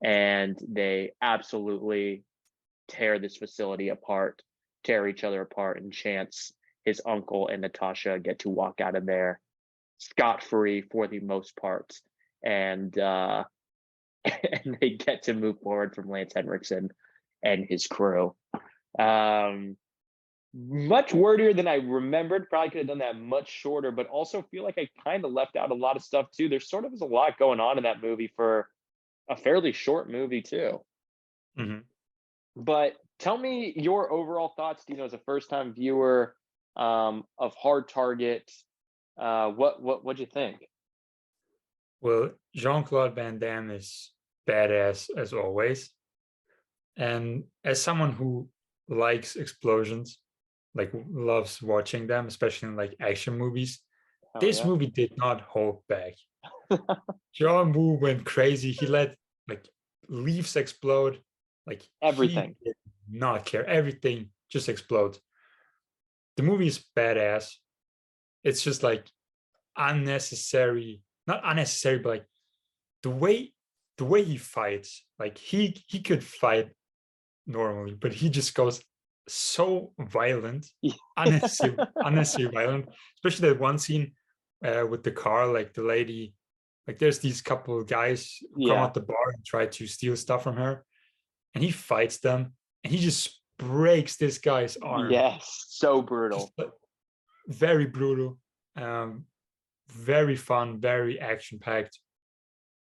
And they absolutely tear this facility apart, tear each other apart, and Chance, his uncle, and Natasha get to walk out of there scot-free for the most part. And and they get to move forward from Lance Henriksen and his crew. Much wordier than I remembered. Probably could have done that much shorter, but also feel like I kind of left out a lot of stuff too. There's sort of a lot going on in that movie for a fairly short movie too. Mhm. But tell me your overall thoughts, Dino, as a first-time viewer of Hard Target. What'd you think? Well, Jean-Claude Van Damme is badass as always. And as someone who likes explosions, like loves watching them, especially in like action movies, Oh this yeah, movie did not hold back. John Woo went crazy. He let like leaves explode. Like he everything. did not care. Everything just explodes. The movie is badass. It's just like unnecessary, not unnecessary, but like the way the way he fights, like he could fight normally, but he just goes so violent, unnecessary violent. Especially that one scene with the car, like the lady, like there's these couple of guys who come Yeah. out the bar and try to steal stuff from her, and he fights them, and he just breaks this guy's arm. Yes. So Just brutal. like, very brutal, um, very fun, very action packed.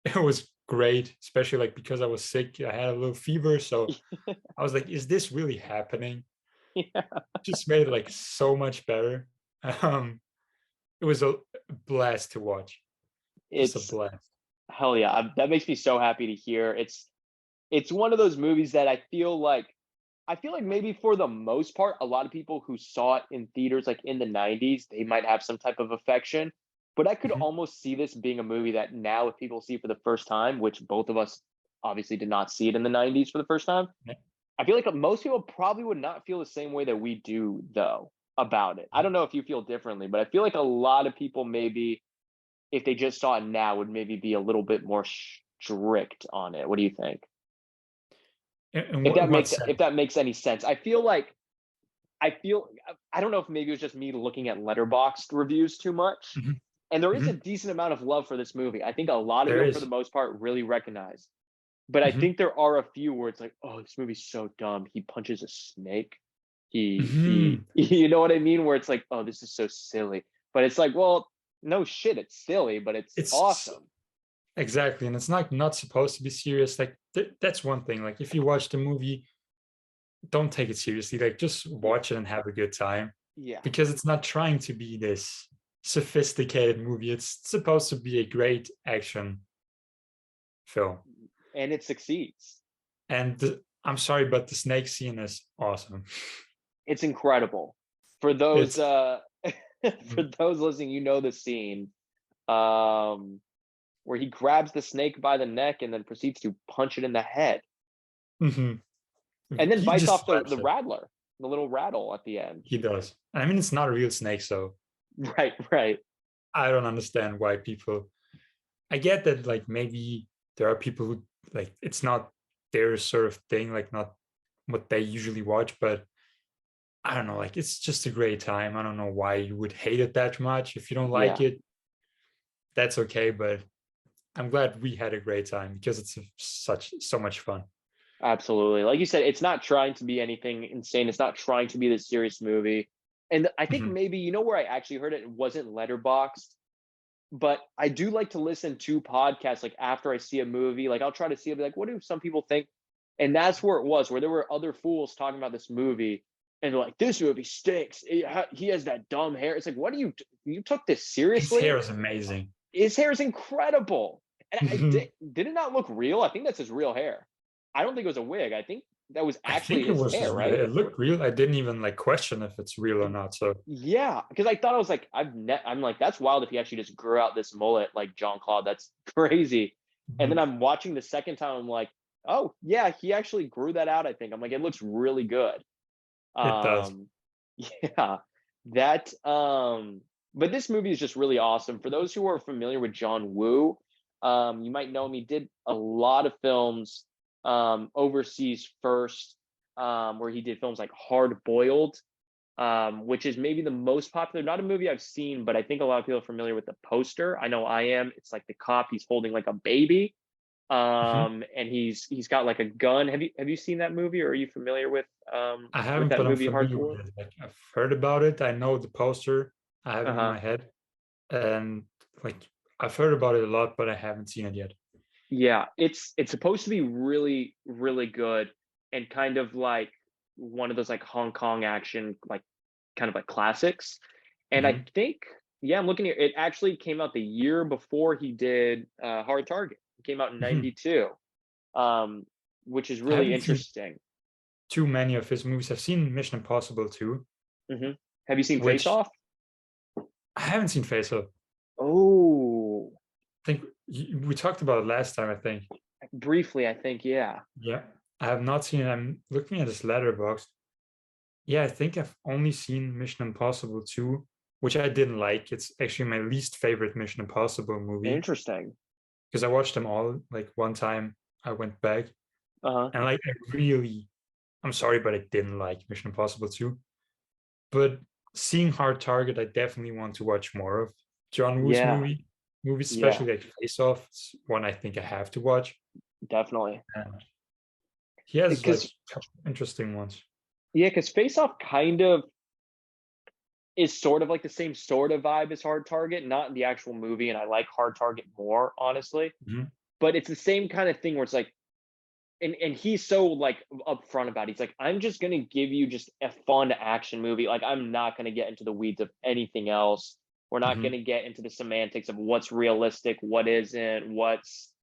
It was great, especially like because I was sick, I had a little fever, so I was like, "Is this really happening?" Yeah. Just made it like so much better. Um, it was a blast to watch, just a It's blast. hell yeah. That makes me so happy to hear. It's one of those movies that I feel like maybe for the most part, a lot of people who saw it in theaters like in the 90s, they might have some type of affection. But I could Mhm. almost see this being a movie that now, if people see it for the first time, which both of us obviously did not see it in the 90s for the first time, Yeah. I feel like most people probably would not feel the same way that we do, though, about it. I don't know if you feel differently, but I feel like a lot of people maybe, if they just saw it now, would maybe be a little bit more strict on it. What do you think? In what If sense? that makes any sense. I feel I don't know if maybe it was just me looking at letterboxed reviews too much. Mhm. And there is a Mhm. decent amount of love for this movie. I think a lot of There people, for the is. most part, really recognize. But I Mhm. think there are a few where it's like, oh, this movie's so dumb. He punches a snake. He Mhm. you know what I mean? Where it's like, oh, this is so silly. But it's like, well, no shit, it's silly, but it's It's awesome. exactly, and it's not supposed to be serious. Like that's one thing. Like if you watch the movie, don't take it seriously. Like just Yeah. watch it and have a good time, Yeah. because it's not trying to be this sophisticated movie. It's supposed to be a great action film. And it succeeds. And I'm sorry, but the snake scene is awesome. It's incredible. For those It's for those listening, you know the scene um where he grabs the snake by the neck and then proceeds to punch it in the head mhm. and then He bites just off slaps the it. rattler, the little rattle at the end. He does. I mean, it's not a real snake, so Right, right. I don't understand why people. I get that like maybe there are people who like it's not their sort of thing, like not what they usually watch, but I don't know, like it's just a great time. I don't know why you would hate it that much. If you don't like Yeah, it, that's okay, but I'm glad we had a great time because it's such so much fun. absolutely. Like you said, it's not trying to be anything insane. It's not trying to be this serious movie. And I think Mhm. maybe you know where I actually heard it, it wasn't letterboxed, but I do like to listen to podcasts like after I see a movie. Like I'll try to see it, be like, what do some people think? And that's where it was, where there were other fools talking about this movie, and they're like, "This movie stinks. He has that dumb hair." It's like, what do you took this His hair seriously? is amazing. His hair is incredible. And Mhm. did it not look real? I think that's his real hair. I don't think it was a wig. I think that was I actually think it his was hair, his real. right? It looked real. I didn't even like question if it's real or not. So Yeah, because I thought I was like, I'm like, that's wild if he actually just grew out this mullet like John Claude. That's crazy. And then mhm, I'm watching the second time. I'm like, oh yeah, he actually grew that out. I think I'm like, it looks really good. it does. Um, yeah, that. But this movie is just really awesome. For those who are familiar with John Woo, you might know him. He did a lot of films overseas first, where he did films like Hard Boiled, which is maybe the most popular. Not a movie I've seen, but I think a lot of people are familiar with the poster. I know I am. It's like the cop. He's holding like a baby, Mhm. and he's got like a gun. Have you seen that movie, or are you familiar I with haven't, that but I'm movie, Hard familiar with Boiled? it. Like I've heard about it. I know the poster. I have it Uh in huh. my head, and like I've heard about it a lot, but I haven't seen it yet. Yeah, it's supposed to be really really good, and kind of like one of those like Hong Kong action like kind of like classics. And I Mhm. think, yeah, I'm looking at it. Actually came out the year before he did Hard Target. It came out in Mhm. '92, um, which is I really haven't seen interesting. too many of his movies. I've seen Mission Impossible too, Hmm. Have you seen Face which Off? I haven't seen Face Off. Oh, I think we talked about it last time. I think. briefly, I think, yeah. Yeah, I have not seen it. I'm looking at his letterbox. Yeah, I think I've only seen Mission Impossible 2, which I didn't like. It's actually my least favorite Mission Impossible movie Interesting. because I watched them all like one time. I went back Uh huh. and like I'm sorry, but I didn't like Mission Impossible 2. But seeing Hard Target, I definitely want to watch more of John Woo's Yeah, movies, yeah, especially like Face Off. It's one I think I have to watch. definitely. And he has like Because interesting ones. yeah, because Face Off kind of is sort of like the same sort of vibe as Hard Target, not the actual movie, and I like Hard Target more, honestly. Mhm, But it's the same kind of thing where it's like, and he's so like upfront about it. He's like, I'm just gonna give you just a fun action movie. Like I'm not gonna get into the weeds of anything else. We're not mhm, gonna get into the semantics of what's realistic, what isn't, what's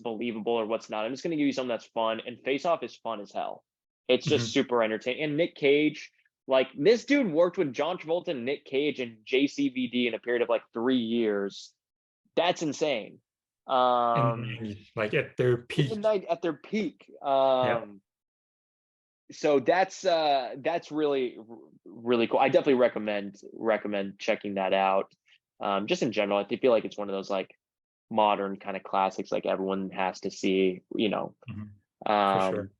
believable or what's not. I'm just gonna give you something that's fun. And Face Off is fun as hell. It's just mhm. super entertaining. And Nick Cage, like this dude worked with John Travolta and Nick Cage and JCVD in a period of like 3 years. That's insane. In the Um, 90s, like at their in the peak. night at their peak. Yeah. So that's really really cool. I definitely recommend checking that out. Just in general, I feel like it's one of those like modern kind of classics like everyone has to see. Mhm. For sure. Um,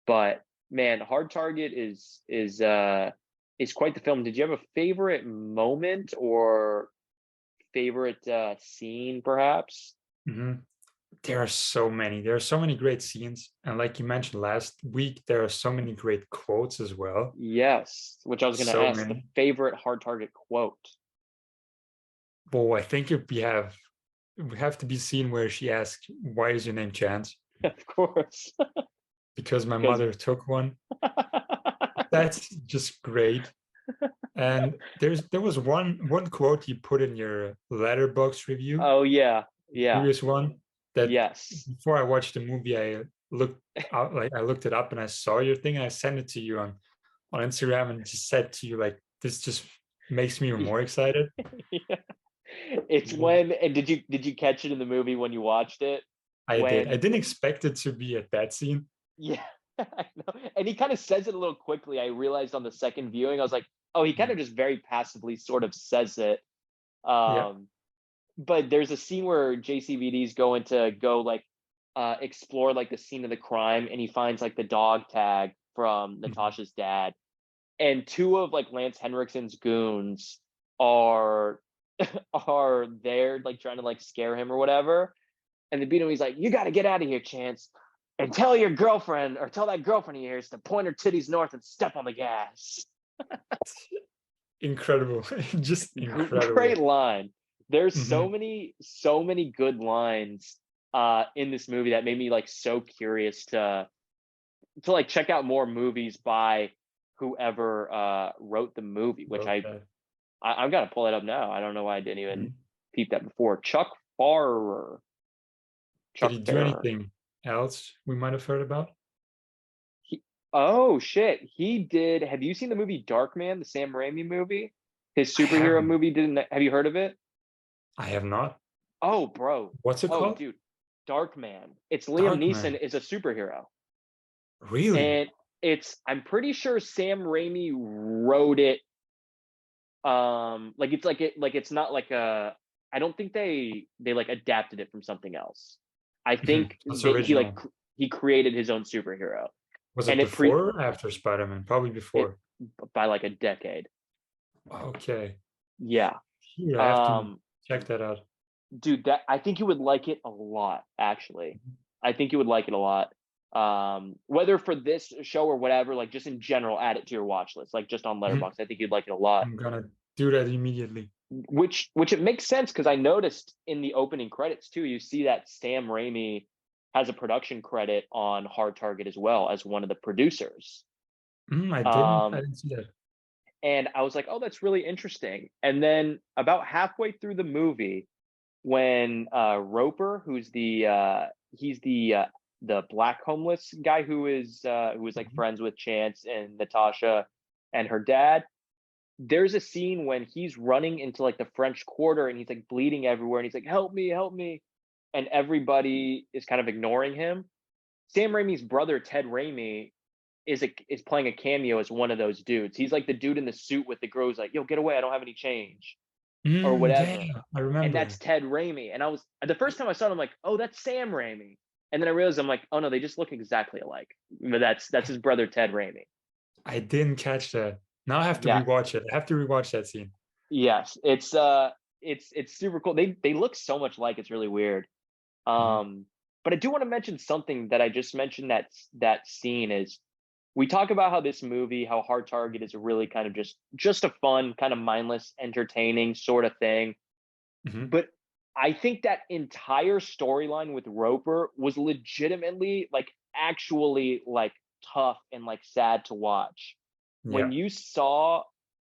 but man, Hard Target is quite the film. Did you have a favorite moment or favorite scene perhaps? Mhm. There are so many. There are so many great scenes. And like you mentioned last week, there are so many great quotes as well. Yes, which I was going to So ask, the many. favorite Hard Target quote. Well, I think if we have to be seen where she asks, "Why is your name Chance?" Of course. Because my Because mother took one. That's just great. And there was one quote you put in your letterbox review, oh yeah, yeah, previous one, that yes. before I watched the movie, I looked it up and I saw your thing and I sent it to you on Instagram and just said to you like this just makes me even more excited. Yeah. It's when, and did you catch it in the movie when you watched it? I did. I When didn't expect it to be at that scene. yeah, I know. And he kind of says it a little quickly. I realized on the second viewing, I was like, Oh, he kind Yeah. of just very passively sort of says it. Yeah. Um, but there's a scene where JCVD's going to go like explore like the scene of the crime, and he finds like the dog tag from Mhm. Natasha's dad, and two of like Lance Henriksen's goons are are there like trying to like scare him or whatever. And the beat him, he's like, "You got to get out of here, Chance, and tell your girlfriend or tell that girlfriend of yours to point her titties north and step on the gas." Incredible. Just Great incredible. line. There's Mhm. so many good lines in this movie that made me like so curious to like check out more movies by whoever wrote the movie, which Wrote that. I've got to pull it up now. I don't know why I didn't even Mhm. peep that before. Chuck Farrer. Did he Chuck do Farrer. anything else we might have heard about? He, oh shit, he did. Have you seen the movie Darkman, the Sam Raimi movie? His I superhero haven't. movie. Didn't have you heard of it? I have not. Oh, bro. What's it Oh, called? dude. Darkman. It's Liam Neeson Darkman. is a superhero. Really? And it's I'm pretty sure Sam Raimi wrote it. Like it's like it's not like a I don't think they like adapted it from something else. I Mhm. think That's he like original. he created his own superhero. Was it And it pre before or after Spider-Man? Probably it before. by like a decade. Okay. Yeah. Here, I have to Um check that out. dude, that I think you would like it a lot, actually. I think you would like it a lot. Whether for this show or whatever, like just in general, add it to your watch list, like just on Mhm. Letterboxd. I think you'd like it a lot. I'm gonna do that immediately. Which it makes sense because I noticed in the opening credits too, you see that Sam Raimi has a production credit on Hard Target as well as one of the producers. I Um, didn't see that. and I was like, oh, that's really interesting. And then about halfway through the movie, when Roper, who's he's the black homeless guy who is like Mhm. friends with Chance and Natasha and her dad. There's a scene when he's running into like the French Quarter and he's like bleeding everywhere and he's like, help me," and everybody is kind of ignoring him. Sam Raimi's brother Ted Raimi is playing a cameo as one of those dudes. He's like the dude in the suit with the girl who's like, "Yo, get away! I don't have any change." Or whatever. Yeah, I And remember that's him. Ted Raimi. And I was the first time I saw it, I'm like, oh, that's Sam Raimi. And then I realized I'm like, oh no, they just look exactly alike. But that's his brother Ted Raimi. I didn't catch that. Now I have to Yeah. rewatch it. I have to rewatch that scene. Yes. It's super cool. They look so much like it's really weird. Mhm. Um, but I do want to mention something that I just mentioned that scene is we talk about how this movie, how Hard Target is a really kind of just a fun, kind of mindless, entertaining sort of thing. Mhm. But I think that entire storyline with Roper was legitimately like actually like tough and like sad to watch. When Yeah. you saw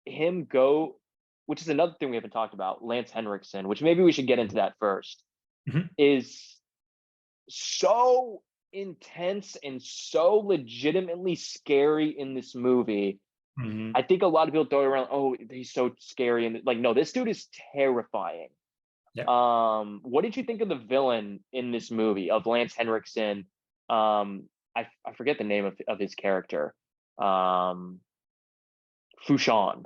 him go, which is another thing we haven't talked about, Lance Henriksen, which maybe we should get into that first, Mhm. is so intense and so legitimately scary in this movie. Mhm. I think a lot of people throw it around, oh, he's so scary. And like, no, this dude is terrifying. Yeah. What did you think of the villain in this movie of Lance Henriksen? I forget the name of his character. Um, Fushan.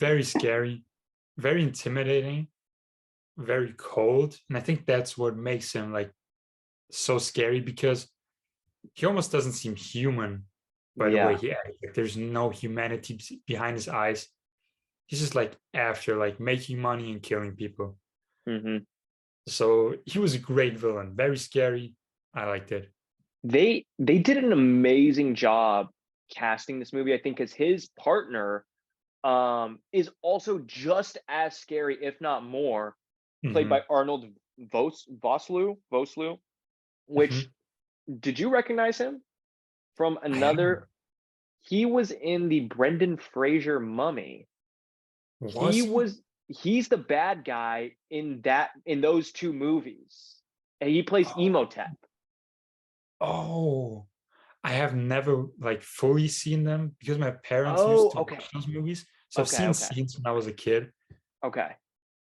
Very scary, very intimidating, very cold. And I think that's what makes him like so scary because he almost doesn't seem human by the way Yeah. he acts. Like there's no humanity behind his eyes. He's just like after like making money and killing people. Hmm. So he was a great villain, very scary. I liked it. They did an amazing job casting this movie. I think because his partner is also just as scary, if not more, played by Hmm. Arnold Vosloo. Which Hmm. did you recognize him from I haven't. another? He was in the Brendan Fraser Mummy. Was He he? was he's the bad guy in those two movies. And he plays Oh, Emotep. oh, I have never like fully seen them because my parents used Oh, to watch okay. those movies. So I've Okay, seen okay. scenes when I was a kid. Okay.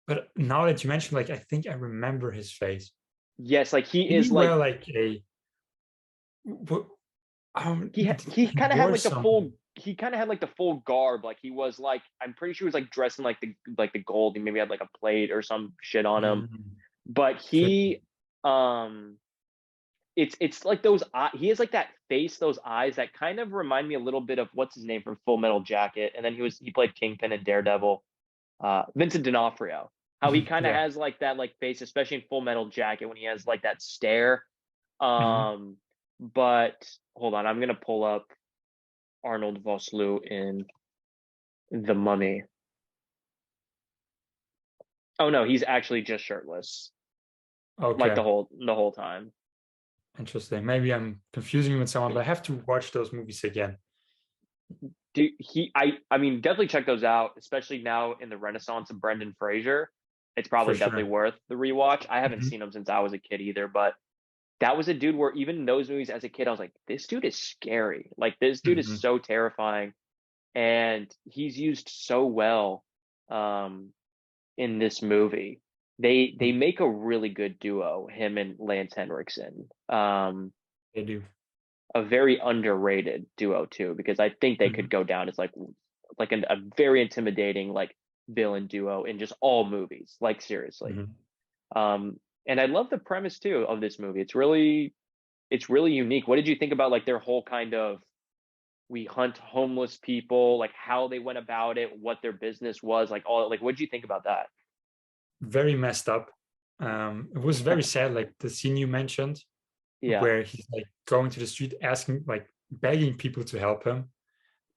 But now that you mention, like, I think I remember his face. Yes, like he Did he is wear like like a? What, he kind of had wore like the full some. he kind of had like the full garb. Like he was like, I'm pretty sure he was like dressed in like the gold. He maybe had like a plate or some shit on him. Mm, But tricky. um, it's like those he has like that face, those eyes that kind of remind me a little bit of what's his name from Full Metal Jacket, and then he played Kingpin and Daredevil. Vincent D'Onofrio. How he kind of Yeah. has like that like face, especially in Full Metal Jacket when he has like that stare. Mhm. Um, but hold on, I'm gonna pull up Arnold Vosloo in The Mummy. Oh no, he's actually just shirtless, like Okay. the whole time. Interesting. Maybe I'm confusing him with someone, but I have to watch those movies again I mean, definitely check those out, especially now in the renaissance of Brendan Fraser. It's for probably definitely sure. worth the rewatch. I haven't Mhm. seen him since I was a kid either, but that was a dude where even in those movies as a kid, I was like, this dude is scary. Like this dude is Mhm. so terrifying, and he's used so well um, in this movie. They Mhm. make a really good duo, him and Lance Henriksen. They do. A very underrated duo too, because I think they could Mhm. go down as a very intimidating like villain duo in just all movies. Like seriously. Mhm. Um, and I love the premise too of this movie. It's really unique. What did you think about like their whole kind of we hunt homeless people, like how they went about it, what their business was, like all like what did you think about that? Very messed up. It was very sad, like the scene you mentioned, Yeah. where he's like going to the street asking, like begging people to help him,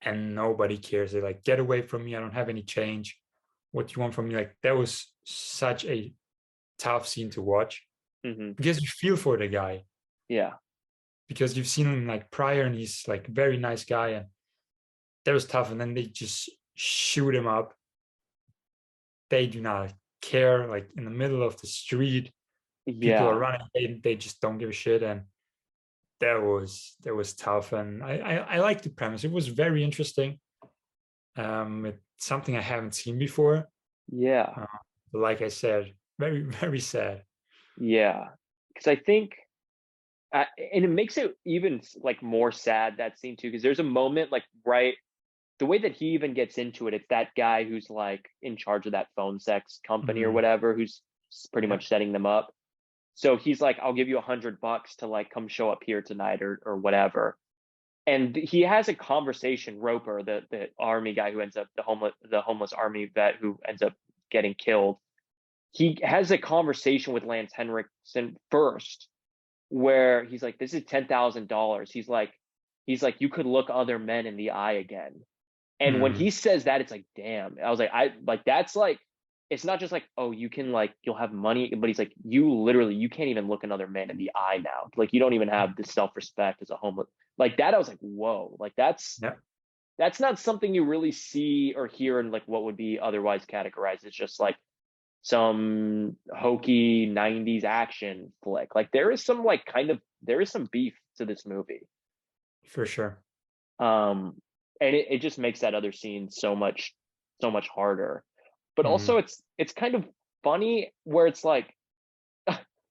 and nobody cares. They're like, "Get away from me! I don't have any change. What do you want from me?" Like that was such a tough scene to watch Hmm. because you feel for the guy Yeah. because you've seen him like prior, and he's like a very nice guy, and that was tough. And then they just shoot him up. They do not care. Like in the middle of the street, people are Yeah. running. They just don't give a shit, and that was tough. And I like the premise. It was very interesting. It's something I haven't seen before. Yeah. Uh, but like I said, very very sad. Yeah. Because I think and it makes it even like more sad that scene too because there's a moment like right the way that he even gets into it it's that guy who's like in charge of that phone sex company or Mhm. whatever who's pretty Yeah. much setting them up so he's like I'll give you $100 to like come show up here tonight or whatever and he has a conversation Roper the army guy who ends up the homeless army vet who ends up getting killed he has a conversation with Lance Henriksen first where he's like, "This is $10,000." He's like, "You could look other men in the eye again." And when Mhm. he says that, it's like, "Damn!" I was like, "I like that's like." It's not just like, oh, you can like you'll have money, but he's like, you literally you can't even look another man in the eye now. Like you don't even have the self respect as a homeless like that. I was like, whoa, like Yeah, that's not something you really see or hear in like what would be otherwise categorized as just like some hokey 90s action flick. Like there is some like kind of there is some beef to this movie. for sure. Um and it just makes that other scene so much harder. But also Mhm. it's kind of funny where it's like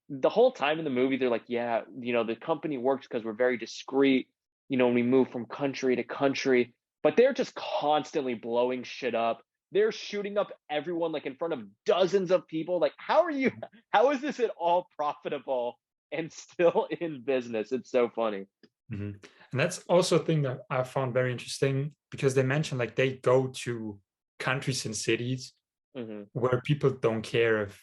the whole time in the movie they're like, yeah, you know, the company works because we're very discreet, you know, we move from country to country, but they're just constantly blowing shit up. They're shooting up everyone like in front of dozens of people. Like, how is this at all profitable and still in business? It's so funny. Mhm. And that's also a thing that I found very interesting because they mentioned like they go to countries and cities Hmm. where people don't care if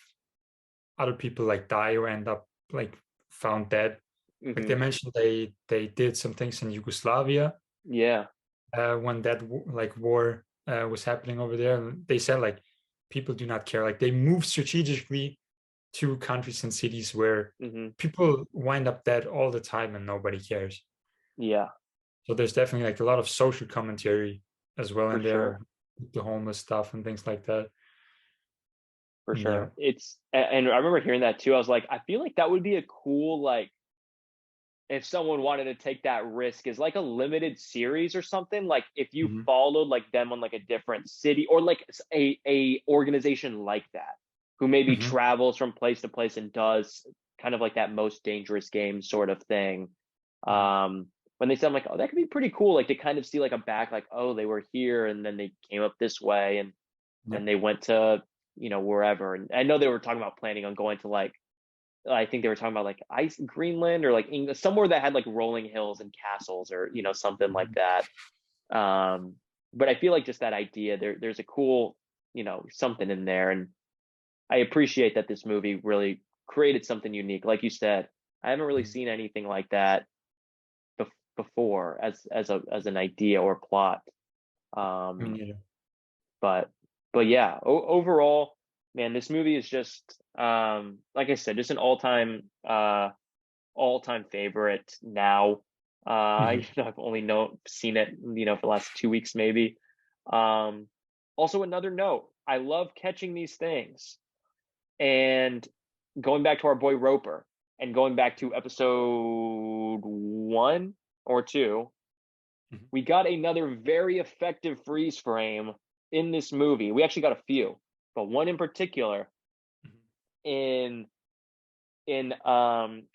other people like die or end up like found dead. Like Hmm. they mentioned they did some things in Yugoslavia Yeah. when that like war was happening over there. And they said like people do not care. Like they move strategically to countries and cities where Hmm. people wind up dead all the time and nobody cares. Yeah, So there's definitely like a lot of social commentary as well for in there, sure. the homeless stuff and things like that. For Yeah. sure. And I remember hearing that too. I was like, I feel like that would be a cool like if someone wanted to take that risk is like a limited series or something like if you Mhm. followed like them on like a different city or like a organization like that who maybe Mhm. travels from place to place and does kind of like that most dangerous game sort of thing Mhm. um when they said, I'm like, oh, that could be pretty cool. Like to kind of see like a back, like, oh, they were here and then they came up this way and Yeah. they went to, wherever. And I know they were talking about planning on going to like, I think they were talking about like ice Greenland or like England, somewhere that had like rolling hills and castles or, something like Mhm. that. But I feel like just that idea there's a cool, something in there. And I appreciate that this movie really created something unique. Like you said, I haven't really Mhm. seen anything like that before as an idea or plot. Me Um, neither. but yeah, overall, man, this movie is just like I said, just an all time favorite now. Mhm. I've only seen it, for the last 2 weeks maybe. Um, Also, another note, I love catching these things and going back to our boy Roper and going back to episode 1 or 2, Mhm. we got another very effective freeze frame in this movie. We actually got a few, but one in particular Mhm. in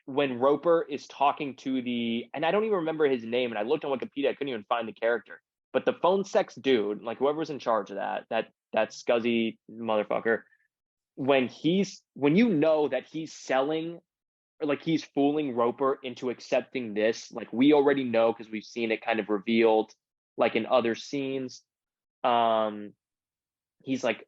when Roper is talking to and I don't even remember his name, and I looked on Wikipedia, I couldn't even find the character. But the phone sex dude, like whoever's in charge of that scuzzy motherfucker, when you know that he's selling or like he's fooling Roper into accepting this, like we already know because we've seen it kind of revealed like in other scenes. Um he's like,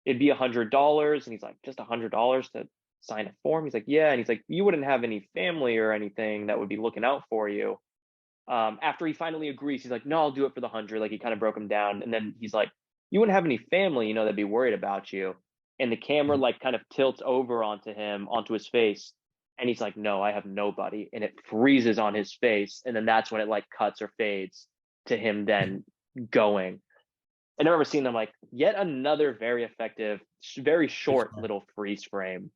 it'd be $100, and he's like, just $100 to sign a form. He's like, yeah, and he's like, you wouldn't have any family or anything that would be looking out for you. After he finally agrees, he's like, no, I'll do it for the 100. Like he kind of broke him down, and then he's like, you wouldn't have any family, that'd be worried about you. And the camera Mhm. like kind of tilts over onto his face, and he's like, no, I have nobody, and it freezes on his face, and then that's when it like cuts or fades to him then going. I never seen them like yet another very effective, very Freeze short frame. little freeze frame.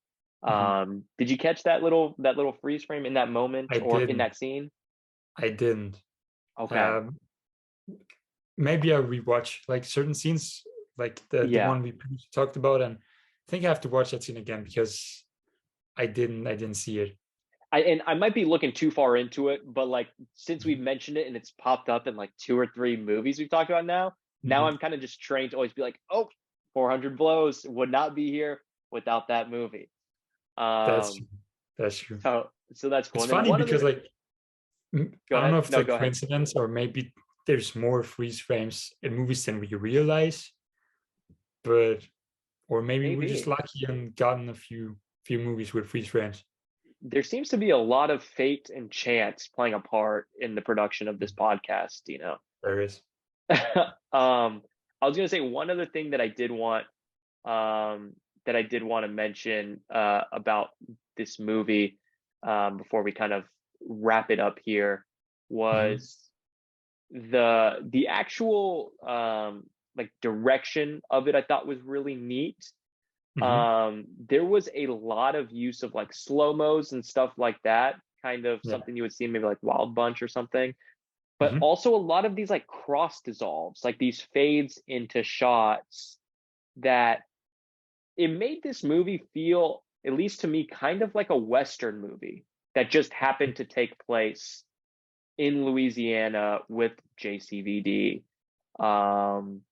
Mhm. Did you catch that little freeze frame in that moment I or in didn't. that scene? I didn't. Okay. Um, Maybe I'll rewatch like certain scenes, like the Yeah. one we previously talked about, and I think I have to watch that scene again because I didn't see it. I might be looking too far into it, but like since we've Mhm. mentioned it and it's popped up in like 2 or 3 movies we've talked about now Mhm. I'm kind of just trained to always be like, oh, 400 blows would not be here without that movie. That's true. Um, That's true. so that's cool. It's And then funny one because other, like go I don't know ahead. if it's No, like go ahead. coincidence or maybe there's more freeze frames in movies than we realize, but or maybe we're just Maybe. lucky and gotten a few movies with freeze frames. There seems to be a lot of fate and chance playing a part in the production of this podcast, There is. I was gonna say one other thing um, that I did want to mention about this movie before we kind of wrap it up here Mhm. was the actual like direction of it. I thought was really neat. Mhm. There was a lot of use of like slow mos and stuff like that, kind of Yeah. something you would see in maybe like Wild Bunch or something, but Mhm. also a lot of these like cross dissolves, like these fades into shots that it made this movie feel, at least to me, kind of like a Western movie that just happened to take place in Louisiana with JCVD. Um,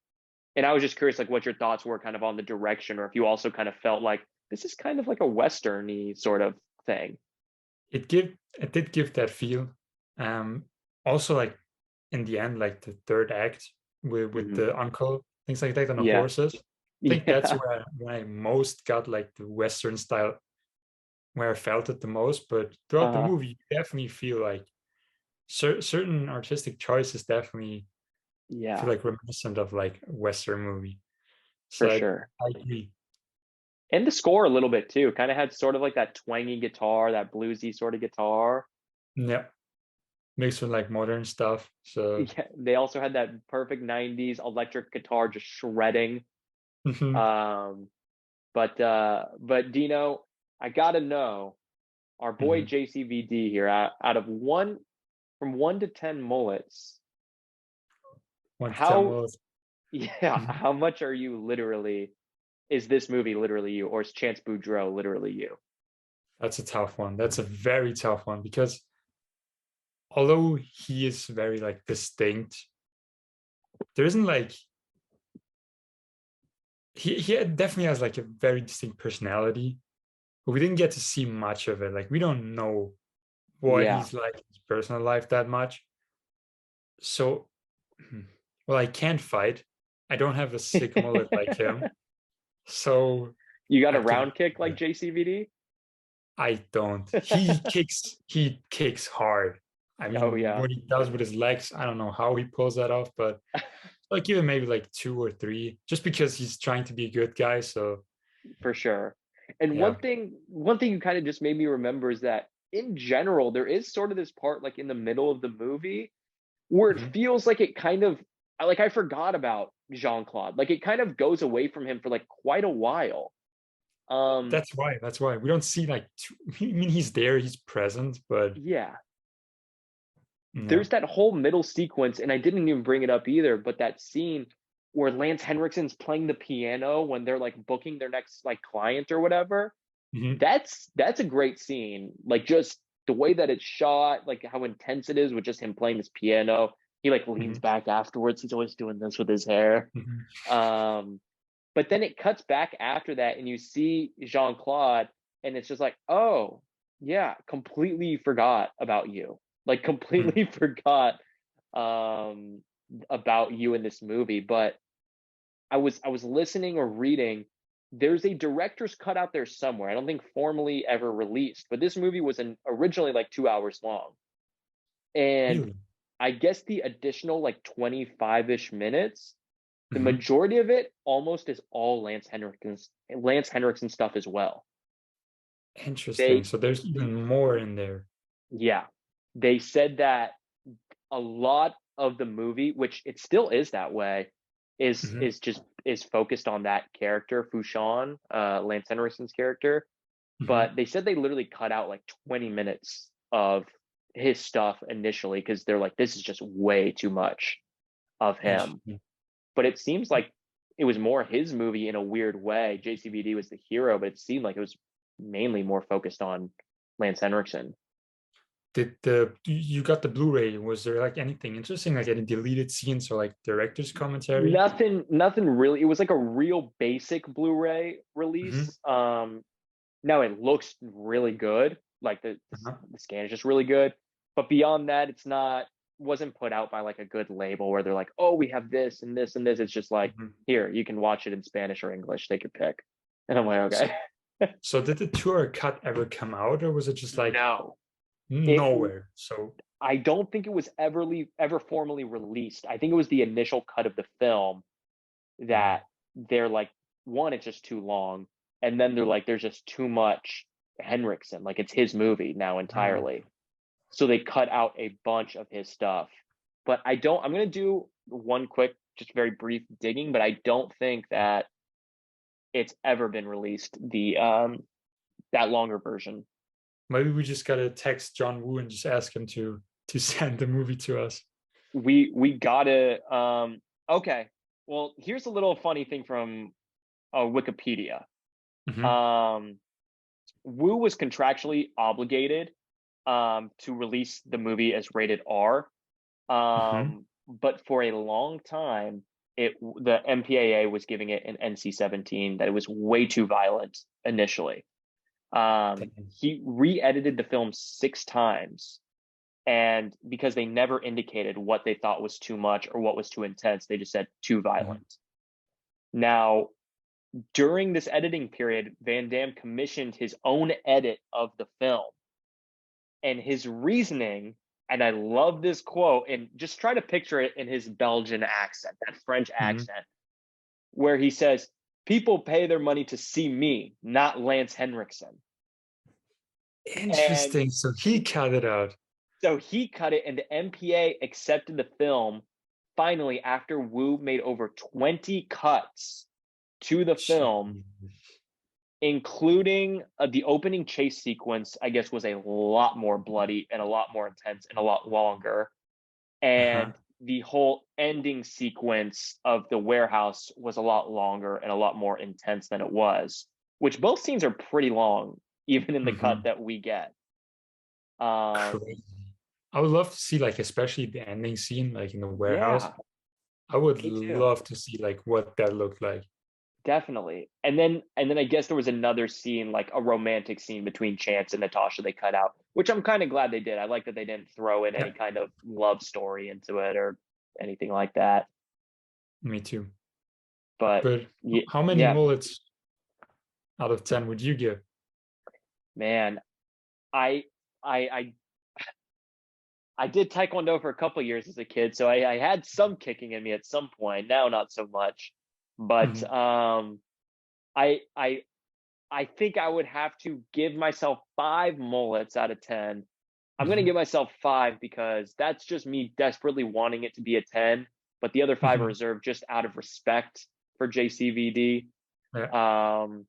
and I was just curious, like, what your thoughts were kind of on the direction, or if you also kind of felt like this is kind of like a Western-y sort of thing. It did give that feel. Um, Also, like in the end, like the third act with Hmm. the uncle, things like that on the Yeah. horses. I think that's Yeah. where I most got like the Western style, where I felt it the most. But throughout the Uh, movie, you definitely feel like certain artistic choices definitely feel yeah, like reminiscent of like a Western movie. for So sure. I agree. And the score a little bit too, kind of had sort of like that twangy guitar, that bluesy sort of guitar. Yeah, mixed with like modern stuff. So Yeah, they also had that perfect 90s electric guitar just shredding. mhm, Um, but Dino, I gotta know, our boy mhm. JCVD here, out of from 1 to 10 mullets, Want to tell how more? yeah, Mhm. how much is this movie literally you, or is Chance Boudreaux literally you? That's a tough one. That's a very tough one because although he is very like distinct, there isn't like definitely has like a very distinct personality, but we didn't get to see much of it. Like we don't know what Yeah. he's like in his personal life that much. So, well, I can't fight. I don't have a sick mullet like him. So You got I a have to round kick like JCVD? I don't. He kicks hard. I Oh mean, yeah, what he does with his legs, I don't know how he pulls that off, but like give him maybe like 2 or 3, just because he's trying to be a good guy. So for sure. And yeah. one thing you kind of just made me remember is that in general, there is sort of this part like in the middle of the movie where it Mhm. feels like it kind of like I forgot about Jean-Claude. Like it kind of goes away from him for like quite a while. Um That's why we don't see like I mean he's there, he's present, but yeah, yeah. there's that whole middle sequence, and I didn't even bring it up either, but that scene where Lance Henriksen's playing the piano when they're like booking their next like client or whatever. Mhm. That's a great scene. Like just the way that it's shot, like how intense it is with just him playing this piano. He like leans Mhm. back afterwards. He's always doing this with his hair. Mhm. Um, but then it cuts back after that, and you see Jean Claude, and it's just like, oh yeah, completely forgot about you. Like Mhm. completely forgot um, about you in this movie. But I was listening or reading. There's a director's cut out there somewhere. I don't think formally ever released, but this movie was originally like 2 hours long, and Really? I guess the additional like 25-ish minutes, the Mhm. majority of it almost is all Lance Henriksen stuff as well. Interesting. They So there's even more in there. yeah, they said that a lot of the movie, which it still is that way, Mhm. is focused on that character, Fushan, Lance Henriksen's character. Mhm. But they said they literally cut out like 20 minutes of his stuff initially because they're like, this is just way too much of him. Interesting. But it seems like it was more his movie in a weird way. JCVD was the hero, but it seemed like it was mainly more focused on Lance Henriksen. Did the you got the Blu-ray? Was there like anything interesting, like any deleted scenes or like director's commentary? Nothing really. It was like a real basic Blu-ray Hmm. release. Now it looks really good. Like Uh-huh. the scan is just really good. But beyond that, it's not wasn't put out by like a good label where they're like, oh, we have this and this and this. It's just like, Hmm. here, you can watch it in Spanish or English. Take your pick. And I'm like, So, okay. so did the tour cut ever come out, or was it just like No. It nowhere? So, I don't think it was ever formally released. I think it was the initial cut of the film mhm. that they're like, one, it's just too long, and then they're like, there's just too much Henriksen. Like it's his movie now Ah, entirely. So they cut out a bunch of his stuff. But I don't. I'm gonna do one quick, just very brief digging. But I don't think that it's ever been released. The that longer version. maybe we just gotta text John Woo and just ask him to send the movie to us. We gotta. Okay. Well, here's a little funny thing from Wikipedia. Hmm. Um, Wu was contractually obligated to release the movie as rated R. Hmm. But for a long time, the MPAA was giving it an NC-17 that it was way too violent initially. He re-edited the film 6 times, and because they never indicated what they thought was too much or what was too intense, they just said too violent. Now, during this editing period, Van Damme commissioned his own edit of the film, and his reasoning, and I love this quote, and just try to picture it in his Belgian accent, that French Hmm. accent, where he says, people pay their money to see me, not Lance Henriksen. And Interesting. So he cut it out. so he cut it, and the MPA accepted the film finally after Wu made over 20 cuts to the film, Jeez. including the opening chase sequence. I guess was a lot more bloody and a lot more intense and a lot longer, Uh-huh. and the whole ending sequence of the warehouse was a lot longer and a lot more intense than it was, which both scenes are pretty long even in the cut Hmm. that we get. um Crazy. I would love to see like especially the ending scene, like in the warehouse. Yeah, I would me too. love to see like what that looked like. Definitely. And then I guess there was another scene, like a romantic scene between Chance and Natasha they cut out, which I'm kind of glad they did. I like that they didn't throw in any Yeah, kind of love story into it or anything like that. me too. But But yeah, how many yeah, mullets out of 10 would you give? man, I I I I did taekwondo for a couple years as a kid, so I had some kicking in me at some point. Now not so much. But Mhm, I I I think I would have to give myself 5 mullets out of 10. I'm gonna mhm, give myself 5 because that's just me desperately wanting it to be a 10, but the other 5 are mhm. reserved just out of respect for JCVD. Yeah. Um,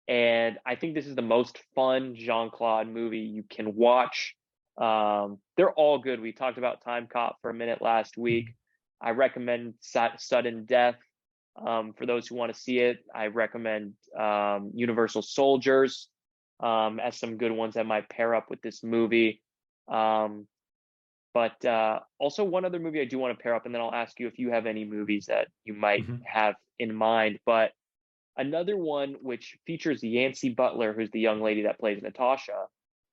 and I think this is the most fun Jean-Claude movie you can watch. They're all good. We talked about Time Cop for a minute last week. Mhm, I recommend Sudden Death for those who want to see it. I recommend Universal Soldiers as some good ones that might pair up with this movie. Um, but also one other movie I do want to pair up, and then I'll ask you if you have any movies that you might mhm, have in mind. But another one which features Yancey Butler, who's the young lady that plays Natasha,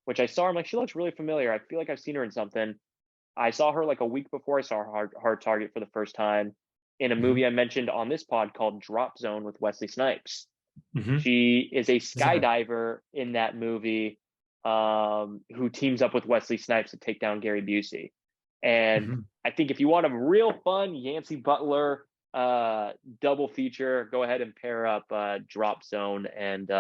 which I saw. I'm like, she looks really familiar. I feel like I've seen her in something. I saw her like a week before I saw Hard Target for the first time in a mhm, movie I mentioned on this pod called Drop Zone with Wesley Snipes. mhm. She is a Isn't it? skydiver in that movie who teams up with Wesley Snipes to take down Gary Busey. And Mhm. I think if you want a real fun Yancey Butler double feature, go ahead and pair up Drop Zone and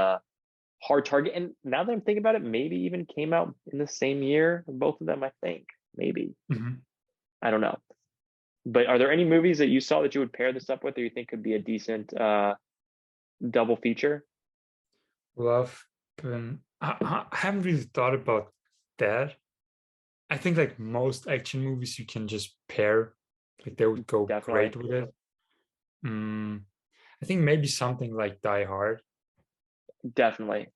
Hard Target. And now that I'm thinking about it, maybe even came out in the same year. Both of them, I think. Maybe. Mhm. I don't know. But are there any movies that you saw that you would pair this up with or you think could be a decent double feature? Love, I haven't really thought about that. I think like most action movies you can just pair, like they would go Definitely. great with it. Mm, I think maybe something like Die Hard Definitely.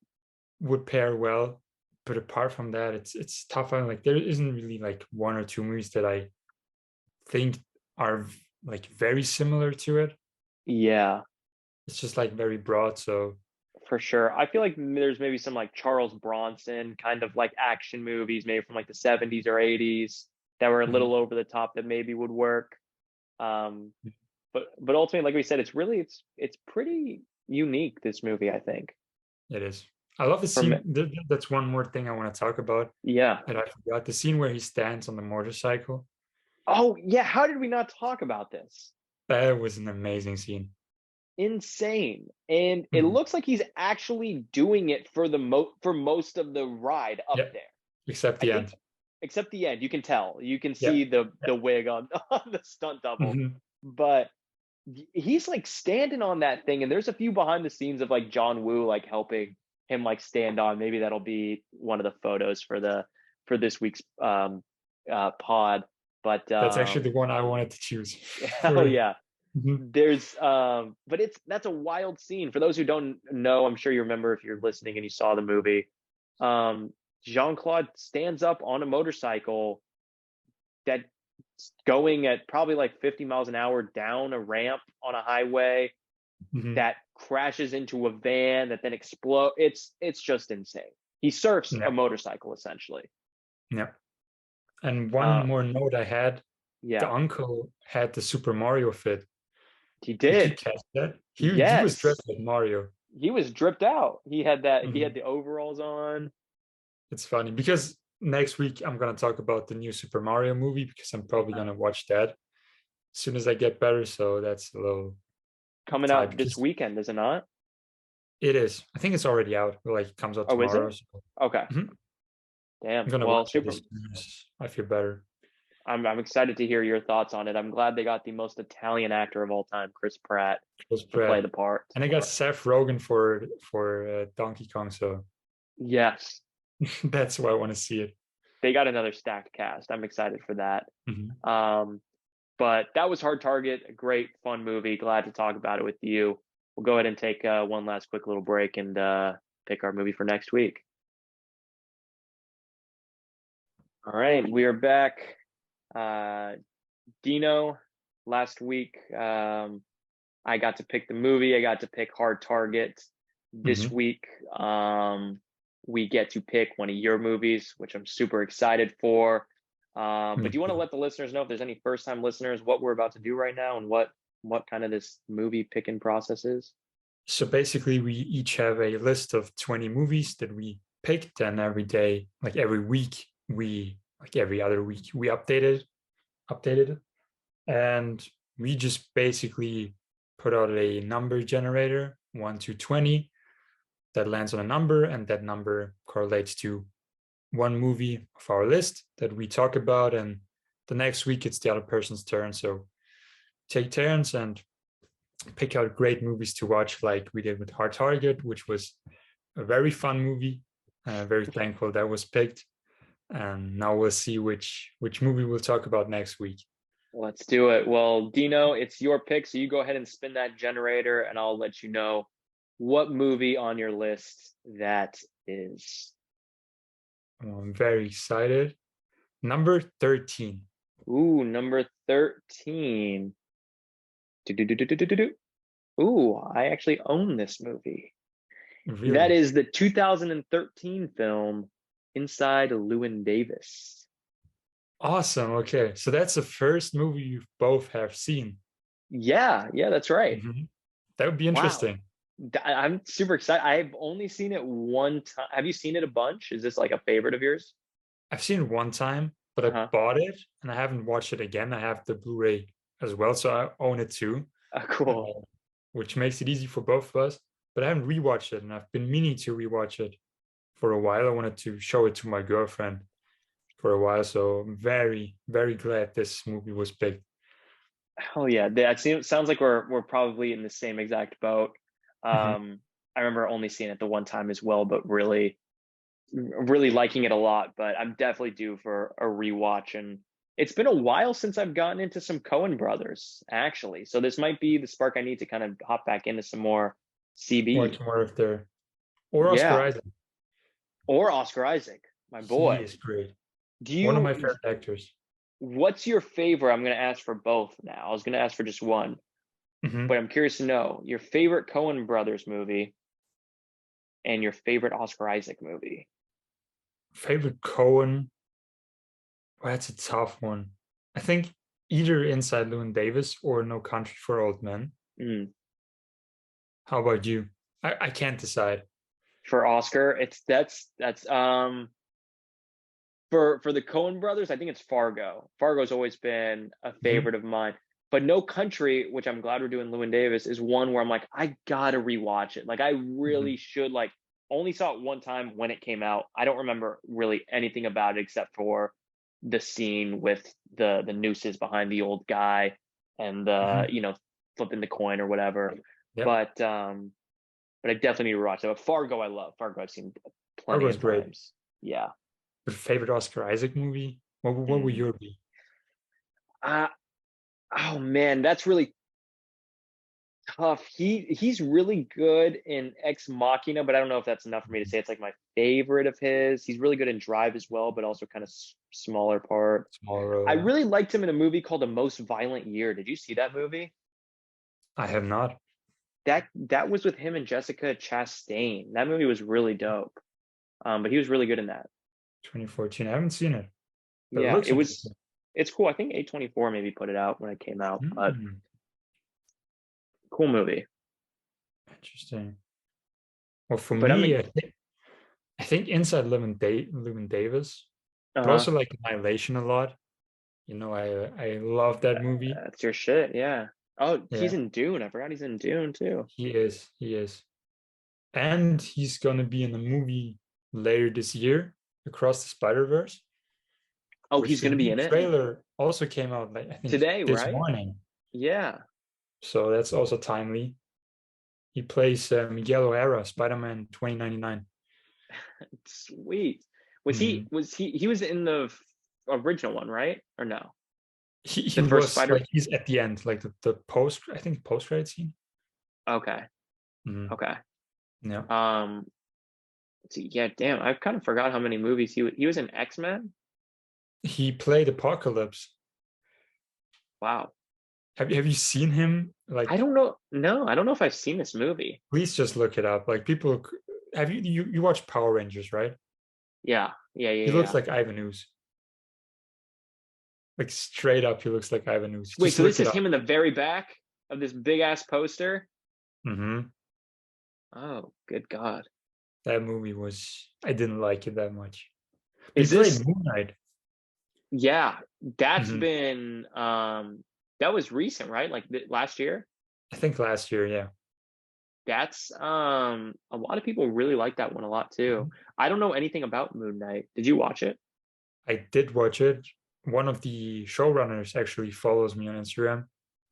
would pair well, but apart from that, it's tough. And like there isn't really like one or two movies that I think are like very similar to it. Yeah, It's just like very broad. So for sure. I feel like there's maybe some like Charles Bronson kind of like action movies, maybe from like the 70s or 80s that were a mhm, little over the top that maybe would work. Um, but ultimately, like we said, it's pretty unique, this movie, I think. it is. I love the From scene. That's one more thing I want to talk about yeah. that I forgot. The scene where he stands on the motorcycle. Oh, yeah, how did we not talk about this? That was an amazing scene. Insane. And it Mhm. looks like he's actually doing it for for most of the ride up Yeah, there. except I the think end. except the end, you can tell. You can Yeah. see the Yeah. the wig on, on the stunt double. Mhm. But he's like standing on that thing, and there's a few behind the scenes of like John Woo like helping him like stand on. Maybe that'll be one of the photos for this week's pod. But That's actually the one I wanted to choose hell for. yeah. Mhm. There's but that's a wild scene. For those who don't know, I'm sure you remember if you're listening and you saw the movie. Um Jean-Claude stands up on a motorcycle that's going at probably like 50 miles an hour down a ramp on a highway Mhm. that crashes into a van that then explodes. It's just insane. He surfs a Yeah. motorcycle essentially. Yeah. And one Uh more note I had, the yeah, uncle had the Super Mario fit. he Did you did. catch that? He was Yes. dressed like Mario. He was dripped out. He had Mhm. the overalls on. It's funny because next week I'm gonna talk about the new Super Mario movie because I'm probably Yeah. gonna watch that as soon as I get better. So that's a little Coming type out this because weekend, is it not? it is. I think it's already out. Like it comes out Oh, is tomorrow. it? So Okay. mhm. I'm Damn. gonna Well, watch it super. as soon as I feel better. I'm excited to hear your thoughts on it. I'm glad they got the most Italian actor of all time, Chris Pratt, Chris to play Pratt. the part. And I got Seth Rogen for Donkey Kong, so Yes, that's why I want to see it. they got another stacked cast. I'm excited for that. Mhm. Um, but that was Hard Target, a great, fun movie. Glad to talk about it with you. We'll go ahead and take one last quick little break and pick our movie for next week. All right, we are back. Uh, Dino, last week, I got to pick the movie. I got to pick Hard Target. This Hmm. week, we get to pick one of your movies, which I'm super excited for. But Me do you want to too. let the listeners know if there's any first-time listeners what we're about to do right now and what kind of this movie picking process is? So basically, we each have a list of 20 movies that we picked, and every day, like every week, like every other week, we updated it, and we just basically put out a number generator, 1 to 20, that lands on a number, and that number correlates to one movie of our list that we talk about, and the next week it's the other person's turn. So take turns and pick out great movies to watch, like we did with Hard Target, which was a very fun movie. Very thankful that was picked. And now we'll see which movie we'll talk about next week. Let's do it. Well, Dino, it's your pick, so you go ahead and spin that generator, and I'll let you know what movie on your list that is. I'm very excited. Number 13. Ooh, number 13. Do-do-do-do-do-do-do. Ooh, I actually own this movie. That Really is the 2013 film Inside Llewyn Davis. awesome. Okay, so that's the first movie you both have seen. Yeah, yeah, that's right. Mhm. That would be Wow. interesting. I'm super excited. I've only seen it one time. Have you seen it a bunch? Is this like a favorite of yours? I've seen it one time, but I Uh-huh. bought it and I haven't watched it again. I have the Blu-ray as well, so I own it too, Cool. uh, which makes it easy for both of us. But I haven't rewatched it, and I've been meaning to rewatch it for a while. I wanted to show it to my girlfriend for a while, so I'm very, very glad this movie was picked. Hell yeah. Sounds like we're probably in the same exact boat. Mhm. I remember only seeing it the one time as well, but really liking it a lot. But I'm definitely due for a rewatch. And it's been a while since I've gotten into some Cohen brothers, actually. So this might be the spark I need to kind of hop back into some more Watch CB. more of their or Oscar Yeah. Isaac. Or Oscar Isaac, my He boy. is great. Do One of you my favorite actors. what's your favorite? I'm gonna ask for both now. I was gonna ask for just one, but Mhm. I'm curious to know your favorite Cohen brothers movie and your favorite Oscar Isaac movie. Favorite Cohen. Well, that's a tough one. I think either Inside Llewyn Davis or No Country for Old Men. Mm. How about you? I can't decide. For Oscar, it's that's for the Coen brothers, I think it's Fargo. Fargo's always been a Mhm. favorite of mine. But No Country, which I'm glad we're doing Lewin Davis, is one where I'm like, I gotta rewatch it. Like I really Mhm. should like only saw it one time when it came out. I don't remember really anything about it except for the scene with the nooses behind the old guy and the, Mhm. flipping the coin or whatever. Yep. But I definitely need to rewatch it. But Fargo I love. Fargo I've seen plenty Fargo's of great. times. Yeah. But favorite Oscar Isaac movie? What would Mm. your be? Uh, Oh man, that's really tough. He's really good in Ex Machina, but I don't know if that's enough for me to say it's like my favorite of his. He's really good in Drive as well, but also kind of smaller part. Small I role, yeah. really liked him in a movie called A Most Violent Year. Did you see that movie? I have not. That was with him and Jessica Chastain. That movie was really dope. But he was really good in that. 2014. I haven't seen it, but it Yeah, looks interesting. it's cool. I think A24 maybe put it out when it came out, but Mm, cool movie. interesting. Well, for But me, I think Inside Llewyn Davis, but uh also like Annihilation a lot. I love that movie. That's your shit, yeah. Oh, he's Yeah, in Dune. I forgot he's in Dune too. he is. He is. And he's gonna be in a movie later this year, Across the Spider-Verse, Oh, he's which the gonna be new in it trailer also came out like I think today, this right? morning. Yeah. So that's also timely. He plays Miguel O'Hara, Spider-Man 2099. Sweet. Was he Mhm. was he he was in the original one, right? Or no? He The first was like Spider. he's at the end, like the post I think post credit scene. Okay. Mhm. Okay. Yeah. Um let's see. Yeah, damn. I kind of forgot how many movies he was in X-Men. He played Apocalypse. Wow. Have you seen him? I Like, don't know. No, I don't know if I've seen this movie. please just look it up. Like people, have you watched Power Rangers, right? Yeah, yeah, He yeah, looks yeah. like Ivan Ooze. Like straight up, he looks like Ivan Ooze. Wait, Just so look this it is up. him in the very back of this big ass poster? Hmm. Oh, good God. That movie was, I didn't like it that much. But he Is played this, Moon Knight. yeah, that's Hmm. been, that was recent, right? Like last year? I think last year, yeah. That's, a lot of people really like that one a lot too. Mhm. I don't know anything about Moon Knight. Did you watch it? I did watch it. One of the showrunners actually follows me on Instagram.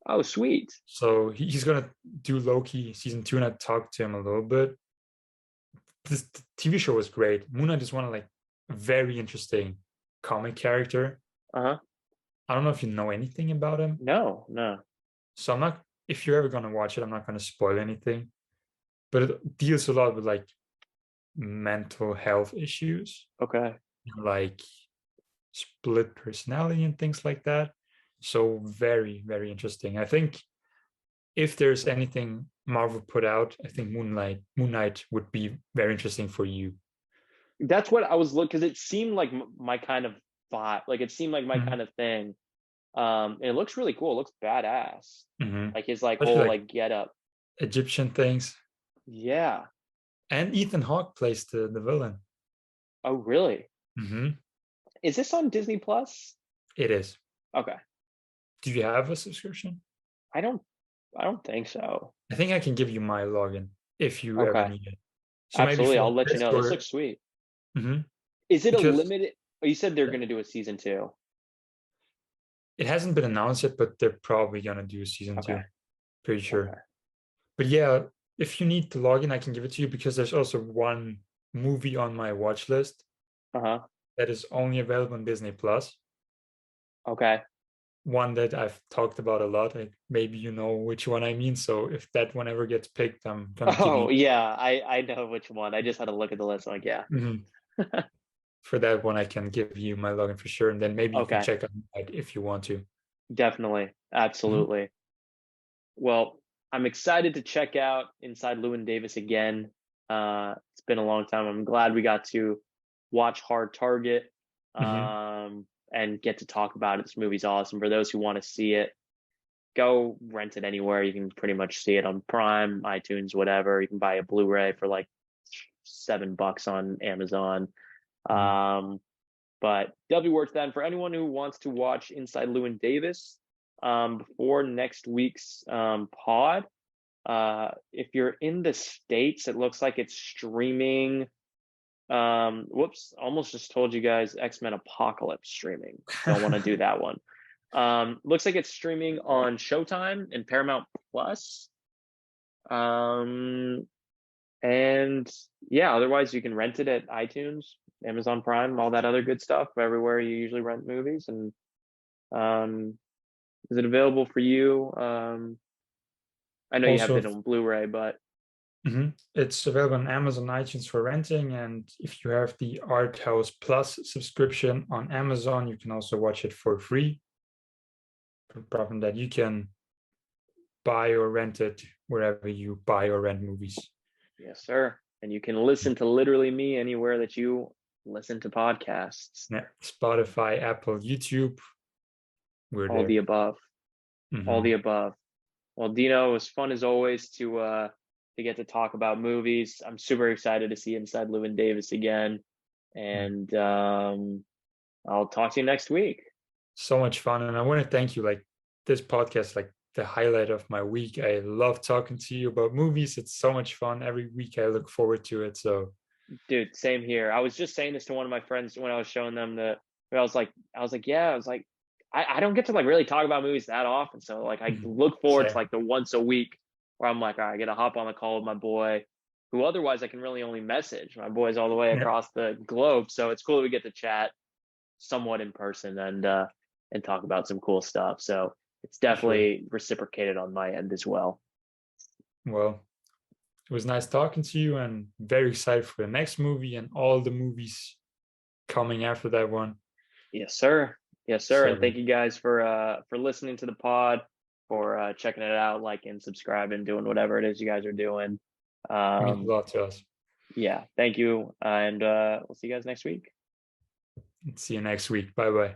Oh, sweet. So he's gonna do Loki season 2, and I talked to him a little bit. This TV show was great. Moon Knight is one of like a very interesting comic character. Uh-huh. I don't know if you know anything about him. No, no. So I'm not, if you're ever gonna watch it, I'm not gonna spoil anything. But it deals a lot with like mental health issues, Okay. like split personality and things like that. So very, very interesting. I think if there's anything Marvel put out, I think Moon Knight would be very interesting for you. That's what I was looking, because it seemed like my kind of vibe. Like it seemed like my Mhm. kind of thing. And it looks really cool. It looks badass. Mhm. Like his like Especially whole like like get up. Egyptian things. Yeah. And Ethan Hawke plays the villain. Oh, really? Hmm. Is this on Disney Plus? It is. Okay. Do you have a subscription? I don't I don't think so. I think I can give you my login if you ever Okay. need it. So maybe Absolutely. for I'll let you this know. This or looks sweet. mhm. Is it a Because limited? Oh, you said they're gonna do a season two. it hasn't been announced yet, but they're probably gonna do season Okay. 2. Pretty Okay. sure. But yeah, if you need the login, I can give it to you because there's also one movie on my watch list Uh-huh. that is only available on Disney Plus. Okay. One that I've talked about a lot. Maybe you know which one I mean. So if that one ever gets picked, I'm gonna give you Oh, yeah. I know which one. I just had to look at the list. I'm like, yeah. mhm. For that one. I can give you my login for sure, and then maybe you can Okay. check out that if you want to. Definitely. Mhm. Absolutely. Well, I'm excited to check out Inside Llewyn Davis again. It's been a long time. I'm glad we got to watch Hard Target, Mhm. and get to talk about it. This movie's awesome. For those who want to see it, go rent it anywhere. You can pretty much see it on Prime, iTunes, whatever. You can buy a Blu-ray for like $7 on Amazon. Mhm. Um, but definitely worth that. And for anyone who wants to watch Inside Llewyn Davis, before next week's pod, if you're in the States, it looks like it's streaming. Whoops, almost just told you guys X-Men Apocalypse streaming. Don't want to do that one. Looks like it's streaming on Showtime and Paramount Plus. Um, and yeah, otherwise you can rent it at iTunes, Amazon Prime, all that other good stuff, everywhere you usually rent movies. And um, is it available for you? I know you have Also, it on Blu-ray, but mhm, it's available on Amazon iTunes for renting, and if you have the Art House Plus subscription on Amazon, you can also watch it for free. The problem that you can buy or rent it wherever you buy or rent movies. yes, sir. And you can listen to literally me anywhere that you listen to podcasts. Yeah, Spotify, Apple, YouTube, we're All the there. above. All the Mhm. above. Well, Dino, it was fun as always to get to talk about movies. I'm super excited to see Inside Llewyn Davis again. Yeah. And I'll talk to you next week. So much fun, and I want to thank you. Like this podcast, like the highlight of my week. I love talking to you about movies. It's so much fun. Every week I look forward to it. So Dude, same here. I was just saying this to one of my friends when I was showing them yeah, I was like, I don't get to like really talk about movies that often. So like I mhm, look forward to same. like the once a week where I'm like, all right, I get to hop on the call with my boy, who otherwise I can really only message. My boy's all the way Yeah, across the globe. So it's cool that we get to chat somewhat in person and talk about some cool stuff. So it's for sure. definitely reciprocated on my end as well. Well, it was nice talking to you, and very excited for the next movie and all the movies coming after that one. Yes, sir. Yes, sir. And So thank you guys for listening to the pod, for checking it out, liking, subscribing, doing whatever it is you guys are doing. it means a Um, lot to us. yeah, thank you, and we'll see you guys next week. See you next week. Bye bye.